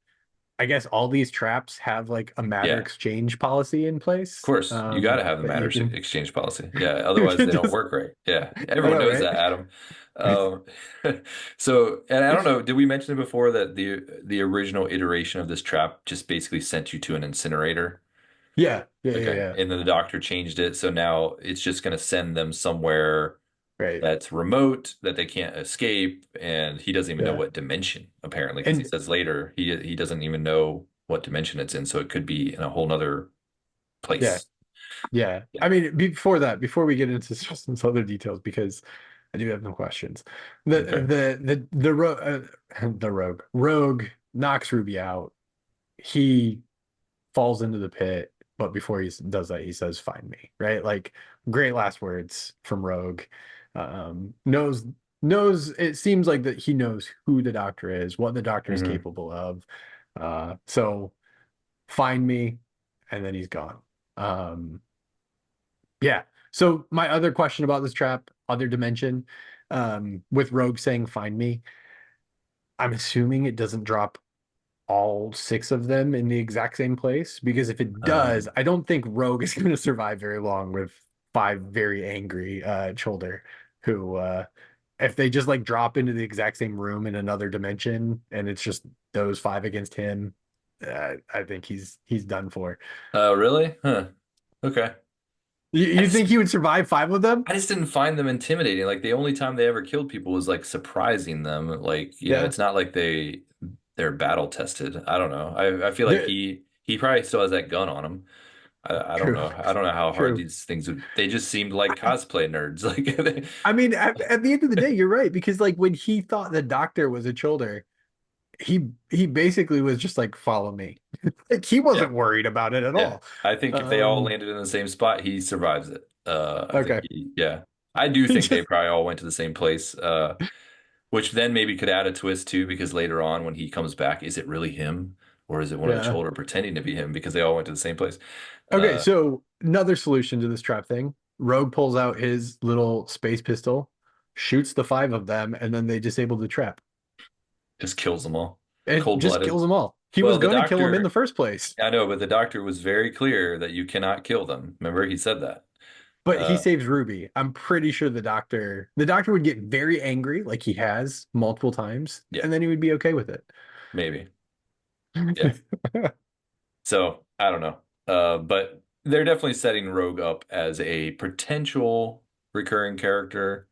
I guess all these traps have like a matter yeah, exchange policy in of place. course, you got to have the That you matter can exchange policy. Yeah, you otherwise can they don't just work right. Yeah, I everyone know, knows right? that, Adam. Um, so, and I don't know, did we mention it before that the original iteration of this trap just basically sent you to an incinerator? Yeah, yeah, yeah, Okay. yeah. And then the doctor changed it. So now it's just going to send them somewhere Right. that's remote that they can't escape. And he doesn't even know Yeah. what dimension, apparently, because he And says later he doesn't even know what dimension it's in. So it could be in a whole nother yeah, place. yeah. Yeah. I mean, before that, before we get into some other details, because I do have no questions. The Okay. the the rogue knocks Ruby out. He falls into the pit, but before he does that, he says, "Find me." Right? Like great last words from Rogue. Knows it seems like that he knows who the doctor is, what the doctor is Hmm. capable of. So find me, and then he's gone. Um, yeah. So my other question about this trap, other dimension, with Rogue saying "Find me," I'm assuming it doesn't drop all six of them in the exact same place, because if it does, Um, I don't think Rogue is going to survive very long with five very angry Cholder who if they just like drop into the exact same room in another dimension and it's just those five against him, I think he's done for. really? Huh. Okay. I You just think he would survive five of them? I just didn't find them intimidating. Like the only time they ever killed people was like surprising them. Like, Yeah, it's not like they're battle tested. I don't know. I feel like they're, he probably still has that gun on him. I don't true, know. I don't know how hard true. these things would. They just seemed like cosplay nerds. Like I mean, at the end of the day, you're right, because like when he thought the doctor was a Cholder, he basically was just like, follow me. Like he yeah, wasn't worried about it at yeah. all. I think if they all Um, landed in the same spot, he survives it. I think okay. yeah. I do He think they just probably all went to the same place. Which then maybe could add a twist too, because later on when he comes back, is it really him or is it one of the yeah. children pretending to be him because they all went to the same place? Okay, Uh, so another solution to this trap thing. Rogue pulls out his little space pistol, shoots the five of them, and then they disable the trap. just kills them all, It just kills cold-blooded. them all. He was Well, the going to kill him in the doctor, first place, I know, but the doctor was very clear that you cannot kill them. Remember, he said that. but he Uh, saves Ruby. I'm pretty sure the doctor would get very angry, like he has multiple times, yeah, and then he would be okay with it. maybe. Yeah. So I don't know. But they're definitely setting Rogue up as a potential recurring character.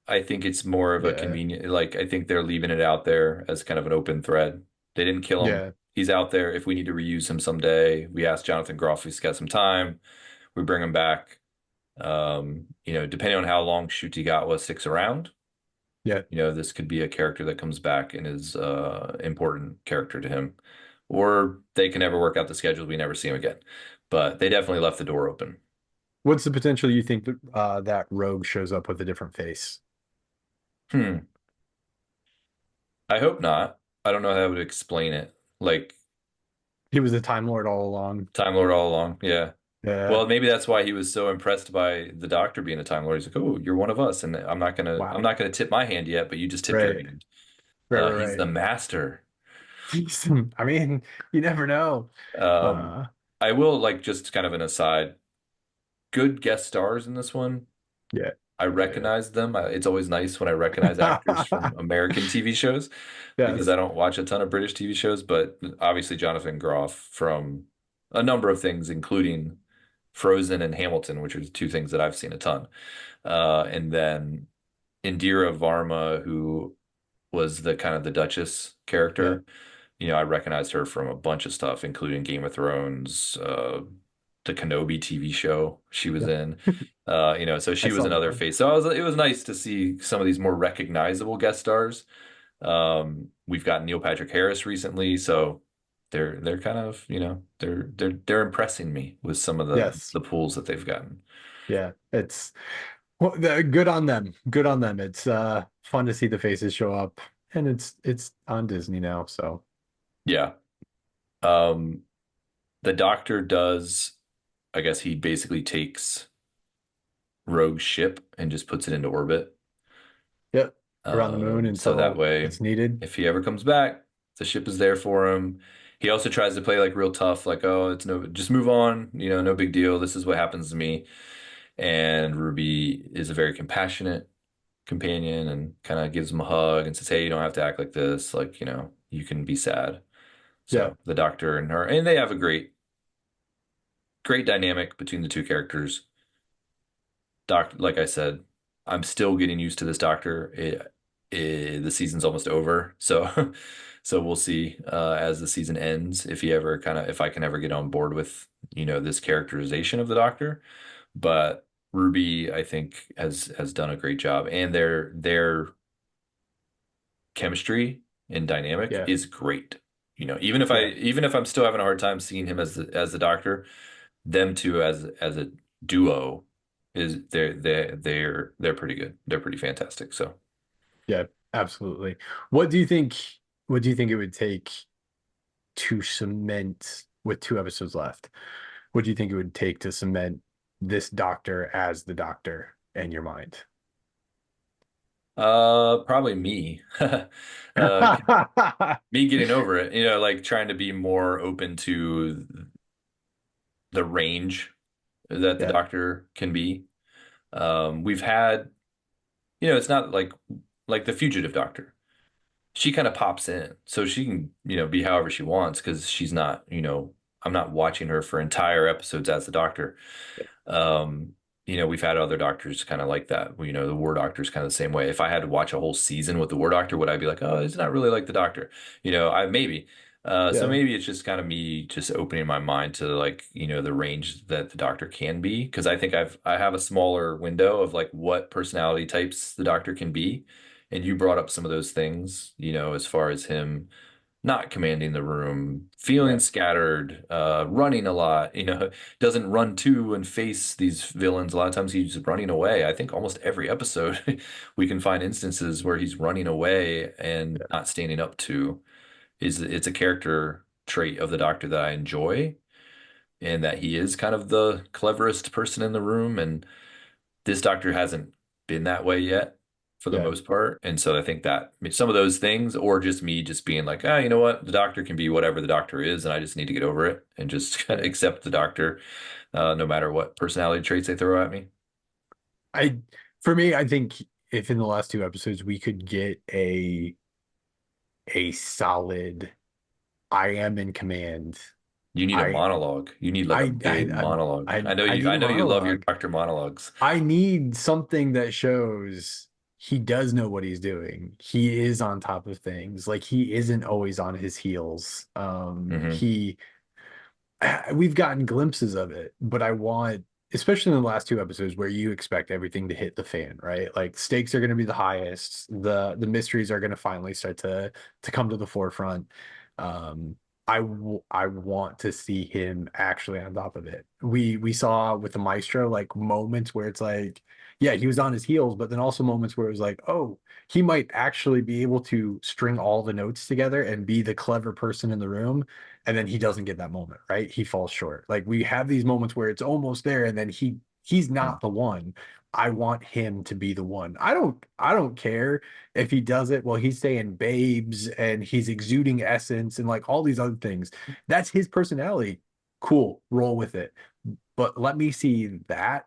I think it's more of a Yeah, convenient, like I think they're leaving it out there as kind of an open thread. They didn't kill him. yeah, He's out there. If we need to reuse him someday, we ask Jonathan Groff if he's got some time. We bring him back. Depending on how long Ncuti Gatwa sticks around, yeah. this could be a character that comes back and is important character to him. Or they can never work out the schedule. We never see him again. But they definitely left the door open. What's the potential you think that Rogue shows up with a different face? Hmm. I hope not. I don't know how I would explain it. Like He was a Time Lord all along. Time Lord all along. Yeah. Yeah. Well, maybe that's why he was so impressed by the doctor being a Time Lord. He's like, "Oh, you're one of us, and I'm Wow. not gonna tip my hand yet, but you just tipped your Right. hand." Right. He's Right. the master. Right. I mean, you never know. Um, Uh, I will like just kind of an aside. Good guest stars in this one. yeah. I Yeah. recognize them. It's always nice when I recognize actors Yeah. from American TV shows because I Yes. don't watch a ton of British TV shows, but obviously Jonathan Groff from a number of things, including Frozen and Hamilton, which are the two things that I've seen a ton. And then Indira Varma, who was the kind of the Duchess Yeah. character. I recognized her from a bunch of stuff, including Game of Thrones, the Kenobi TV show she was Yeah. in. So I she was saw that another one. face. So it was nice to see some of these more recognizable guest stars. We've got Neil Patrick Harris recently, so they're kind of, they're impressing me with some of the Yes. the pools that they've gotten. Yeah. It's well, good on them. Good on them. It's fun to see the faces show up, and it's on Disney now. So Yeah. Um, the Doctor does, I guess he basically takes Rogue's ship and just puts it into orbit. yep, around the moon So that until way, it's needed. if he ever comes back, the ship is there for him. He also tries to play like real tough, like, oh, it's no, just move on, no big deal. This is what happens to me. And Ruby is a very compassionate companion and kind of gives him a hug and says, hey, you don't have to act like this. Like, you can be sad. Yeah, So the doctor and her, and they have a great dynamic between the two characters. Like I said, I'm still getting used to this doctor. The season's almost over, so so we'll see as the season ends if I can ever get on board with this characterization of the doctor. But Ruby, I think, has done a great job, and their chemistry and dynamic yeah, is great. yeah, Even if I'm still having a hard time seeing him as the doctor, them two as a duo they're pretty good. They're pretty fantastic. So yeah, absolutely. What do you think? What do you think it would take to cement with 2 episodes left? What do you think it would take to cement this doctor as the doctor in your mind? probably me. uh Me getting over it, like trying to be more open to the range that the Yeah, doctor can be. We've had, it's not like the fugitive doctor. She kind of pops in, so she can, be however she wants because she's not, I'm not watching her for entire episodes as the doctor. Um, we've had other doctors kind of like that. The War Doctor's kind of the same way. If I had to watch a whole season with the War Doctor, would I be like, oh, it's not really like the Doctor? I maybe. So yeah, maybe it's just kind of me just opening my mind to like, the range that the Doctor can be. Because I think I have a smaller window of like what personality types the Doctor can be. And you brought up some of those things, as far as him not commanding the room, feeling yeah, scattered, running a lot, doesn't run to and face these villains. A lot of times he's running away. I think almost every episode we can find instances where he's running away and yeah, not standing up to. It's a character trait of the Doctor that I enjoy, and that he is kind of the cleverest person in the room. And this Doctor hasn't been that way yet. for the Yeah. most part. And so I think that some of those things, or just me just being like, ah, you know what, the doctor can be whatever the doctor is, and I just need to get over it and just Yeah. accept the doctor, no matter what personality traits they throw at me. I for me, I think if in the last two episodes we could get a solid I am in command. You need a I monologue. You need like a I big I monologue. I need I a know you love your monologue. doctor monologues. I need something that shows he does know what he's doing. He is on top of things. Like he isn't always on his heels. Hmm. He we've gotten glimpses of it, but I want, especially in the last two episodes where you expect everything to hit the fan, right? Like stakes are going to be the highest. The mysteries are going to finally start to come to the forefront. Um, I want to see him actually on top of it. We saw with the Maestro like moments where it's like, yeah, he was on his heels, but then also moments where it was like, oh, he might actually be able to string all the notes together and be the clever person in the room, and then he doesn't get that moment, right? He falls short. Like we have these moments where it's almost there and then he's not the one. I want him to be the one. I don't care if he does it. Well, he's saying babes and he's exuding essence and like all these other things. That's his personality. Cool, roll with it. But let me see that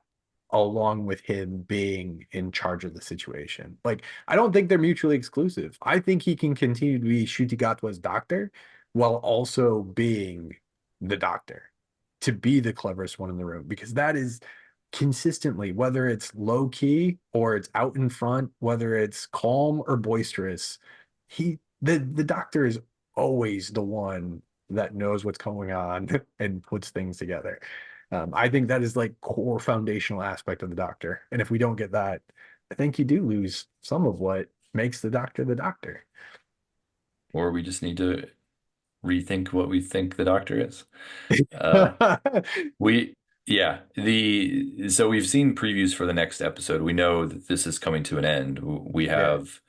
along with him being in charge of the situation. Like, I don't think they're mutually exclusive. I think he can continue to be Ncuti Gatwa's doctor while also being the doctor, to be the cleverest one in the room, because that is consistently, whether it's low key or it's out in front, whether it's calm or boisterous, the doctor is always the one that knows what's going on and puts things together. I think that is like core foundational aspect of the doctor. And if we don't get that, I think you do lose some of what makes the doctor the doctor. Or we just need to rethink what we think the doctor is. Uh, we, yeah, so we've seen previews for the next episode. We know that this is coming to an end. We Yeah. have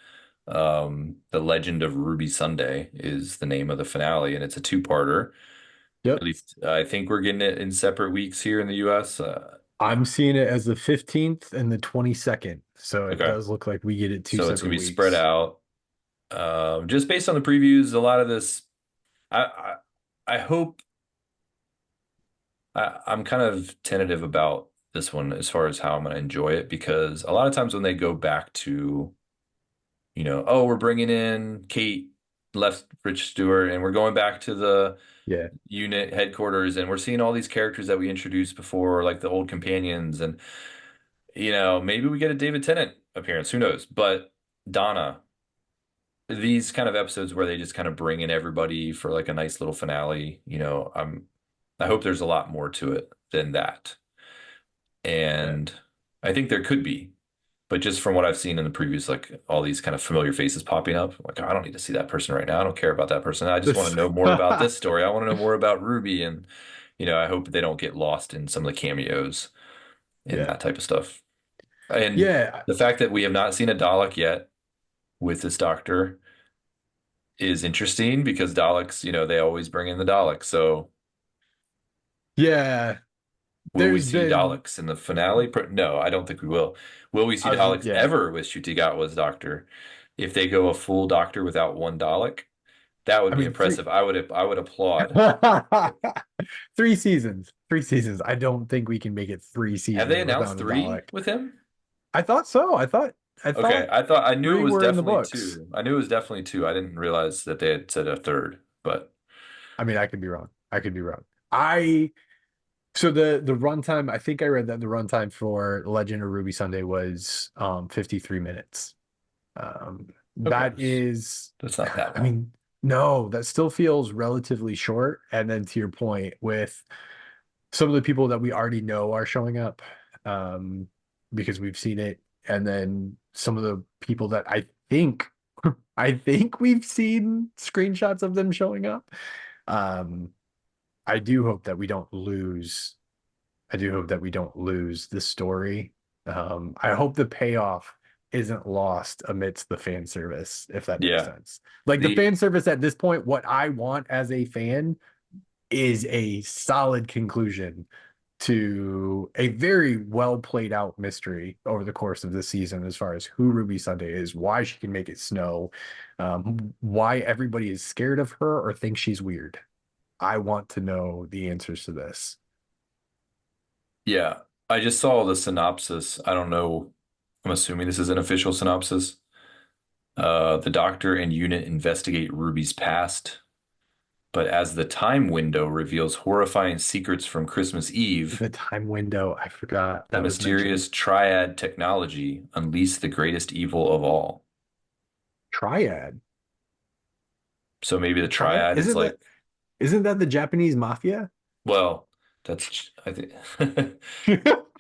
The Legend of Ruby Sunday is the name of the finale, and it's a two-parter. At Yep. least I think we're getting it in separate weeks here in the US. I'm seeing it as the 15th and the 22nd. So it Okay. does look like we get it two So it's gonna separate be spread weeks. out. Just based on the previews, a lot of this, I I hope I'm kind of tentative about this one as far as how I'm gonna enjoy it because a lot of times when they go back to, oh, we're bringing in Kate Lethbridge Stewart and we're going back to the Yeah. unit headquarters and we're seeing all these characters that we introduced before, like the old companions, and maybe we get a David Tennant appearance, who knows? But Donna, these kind of episodes where they just kind of bring in everybody for like a nice little finale, I hope there's a lot more to it than that. Yeah. And I think there could be, but just from what I've seen in the previews, like all these kind of familiar faces popping up, like I don't need to see that person right now. I don't care about that person. I just want to This know more about this story. I want to know more about Ruby, and I hope they don't get lost in some of the cameos and yeah. that type of stuff. And Yeah. the fact that we have not seen a Dalek yet with this doctor is interesting because Daleks, they always bring in the Daleks. So Yeah. will we There's see been Daleks in the finale? No, I don't think we will. Will we see Daleks yeah. ever with Ncuti Gatwa's doctor? If they go a full doctor without one Dalek, that would I be mean three impressive. I would applaud. 3 seasons. 3 seasons. I don't think we can make it three Have they seasons announced without a three Dalek. with him? I thought so. I Okay, thought I knew it three was were in the definitely books. two. I knew it was definitely two. I didn't realize that they had said a third, but I mean, I could be wrong. I could be wrong. I So the runtime, I think I read that the runtime for Legend of Ruby Sunday was 53 minutes. okay, That is, that's not that I long. mean, no, that still feels relatively short. And then to your point, with some of the people that we already know are showing up, um, because we've seen it, and then some of the people that I think we've seen screenshots of them showing up. Um, I do hope that we don't lose I do hope that we don't lose the story. I hope the payoff isn't lost amidst the fan service, if that makes Yeah. sense. Like the The fan service at this point, what I want as a fan is a solid conclusion to a very well played out mystery over the course of the season as far as who Ruby Sunday is, why she can make it snow, why everybody is scared of her or thinks she's weird. I want to know the answers to this. Yeah, I just saw the synopsis. I don't know. I'm assuming this is an official synopsis. The Doctor and unit investigate Ruby's past, but as the time window reveals horrifying secrets from Christmas Eve, The time window, I forgot the that was mentioned. mysterious triad technology unleash the greatest evil of all. Triad. So maybe the The triad triad is like, isn't that the Japanese mafia? well, that's I think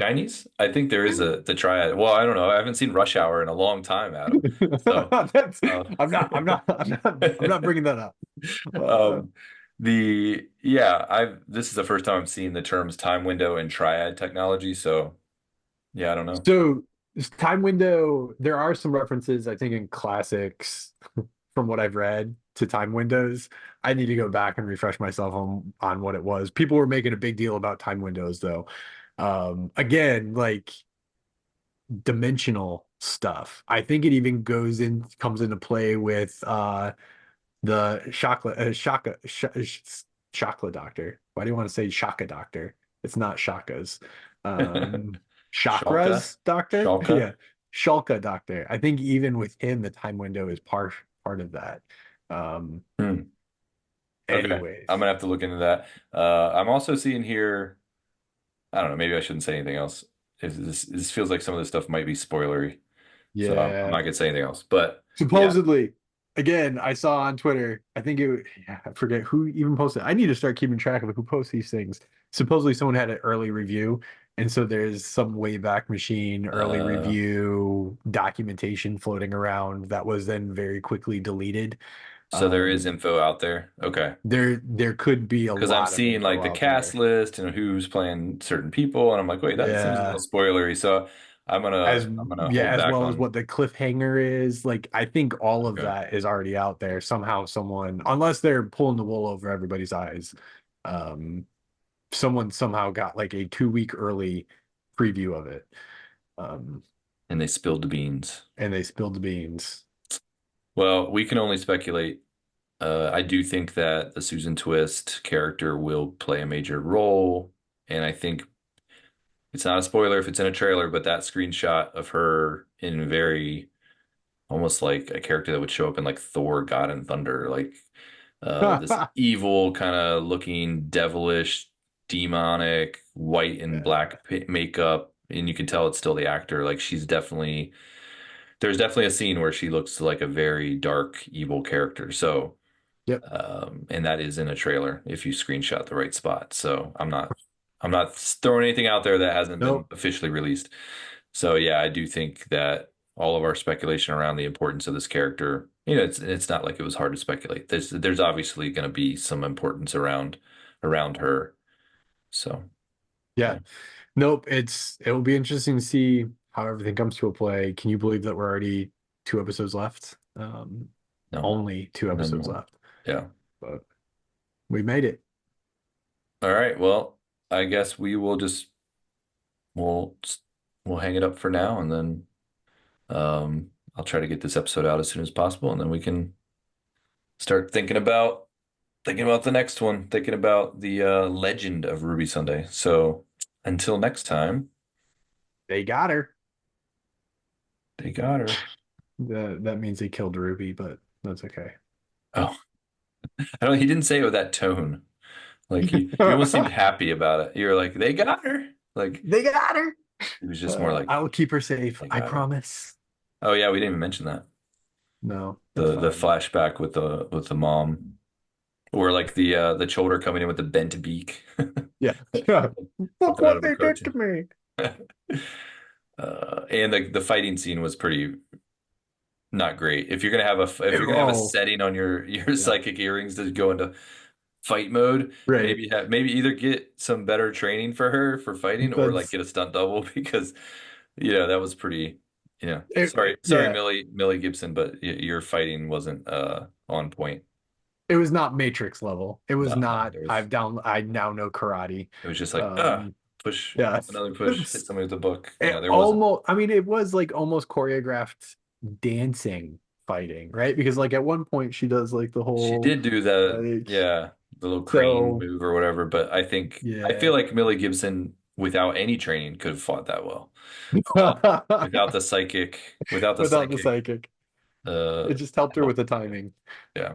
Chinese. I think there is a the triad. Well, I don't know. I haven't seen Rush Hour in a long time, Adam. So, That's uh, I'm not bringing that up. Uh, um, the yeah, I've this is the first time I'm seeing the terms time window and triad technology. So yeah, I don't know. so this time window, there are some references, I think, in classics from what I've read to time windows. I need to go back and refresh myself on what it was. People were making a big deal about time windows though. Again, like dimensional stuff. I think it even comes into play with the Shaka doctor. Why do you want to say Shaka doctor? It's not Shaka's. Um Schalke, Chakra's doctor? Schalke. Yeah. Shulka doctor. I think even with him, the time window is part of that. Um Hmm. Okay, I'm anyways. gonna have to look into that. I'm also seeing here. I don't know. Maybe I shouldn't say anything else. This feels like some of this stuff might be spoilery, so I'm Yeah. not gonna say anything else. But yeah, Supposedly, again, I saw on Twitter, I think yeah, I forget who even posted. I need to start keeping track of who posts these things. Supposedly, someone had an early review, and so there's some Wayback Machine early uh, review documentation floating around that was then very quickly deleted. so there is Um, info out there. Okay, there could be a because I'm lot of seeing like info the out cast there. list and who's playing certain people, and I'm like, wait, that seems a little Yeah, spoilery. So as I'm gonna yeah, hold as back well as on. what the cliffhanger is. Like, I think all of Okay, that is already out there. Somehow, someone, unless they're pulling the wool over everybody's eyes, um, someone somehow got like a 2 week early preview of it. Um, and they spilled the beans. and they spilled the beans. Well, we can only speculate. I do think that the Susan Twist character will play a major role, and I think it's not a spoiler if it's in a trailer, but that screenshot of her in very almost like a character that would show up in like Thor, God and Thunder, like this evil kind of looking devilish, demonic, white and black makeup, and you can tell it's still the actor. Like there's definitely a scene where she looks like a very dark, evil character. So, Yep. and that is in a trailer if you screenshot the right spot. So I'm not throwing anything out there that hasn't been Nope. officially released. So yeah, I do think that all of our speculation around the importance of this character, it's not like it was hard to speculate. There's obviously going to be some importance around her. So Yeah. yeah, Nope. It will be interesting to see how everything comes to a play. Can you believe that we're already 2 episodes left? no, Only two no episodes more. left, Yeah. but we made it. All right. Well, I guess we'll we'll hang it up for now, and then I'll try to get this episode out as soon as possible, and then we can start thinking about the next one, thinking about the legend of Ruby Sunday. So until next time, They got her. they got her. That means they killed Ruby, but that's okay. Oh, I don't. He didn't say it with that tone. Like you almost seemed happy about it. You're like, they got her. Like They got her. it was just more like I will keep her safe. they I got her. promise. Oh yeah, we didn't even mention that. No, that's The fine. flashback with the mom, or like the Cholder coming in with the bent beak. Yeah. Yeah. Look Something out what of a they did to cartoon. me. And the fighting scene was pretty not great. If you're gonna have a Oh, setting on your yeah. psychic earrings to go into fight mode, Right. maybe either get some better training for her for fighting or like That's get a stunt double because that was pretty sorry yeah. Millie Gibson, but your fighting wasn't on point. It was not Matrix level. It was No, not. there was I now know karate. it was just like Um, push, Yeah. another push, hit somebody with a book. It Yeah, there wasn't. almost, I mean, it was like almost choreographed dancing fighting, right? Because like at one point she does like the She whole did do that, like yeah, the little crane so move or whatever. But I feel yeah. like Millie Gibson, without any training, could have fought that well. Without the psychic, Without the psychic. uh, It just helped her with the timing. yeah.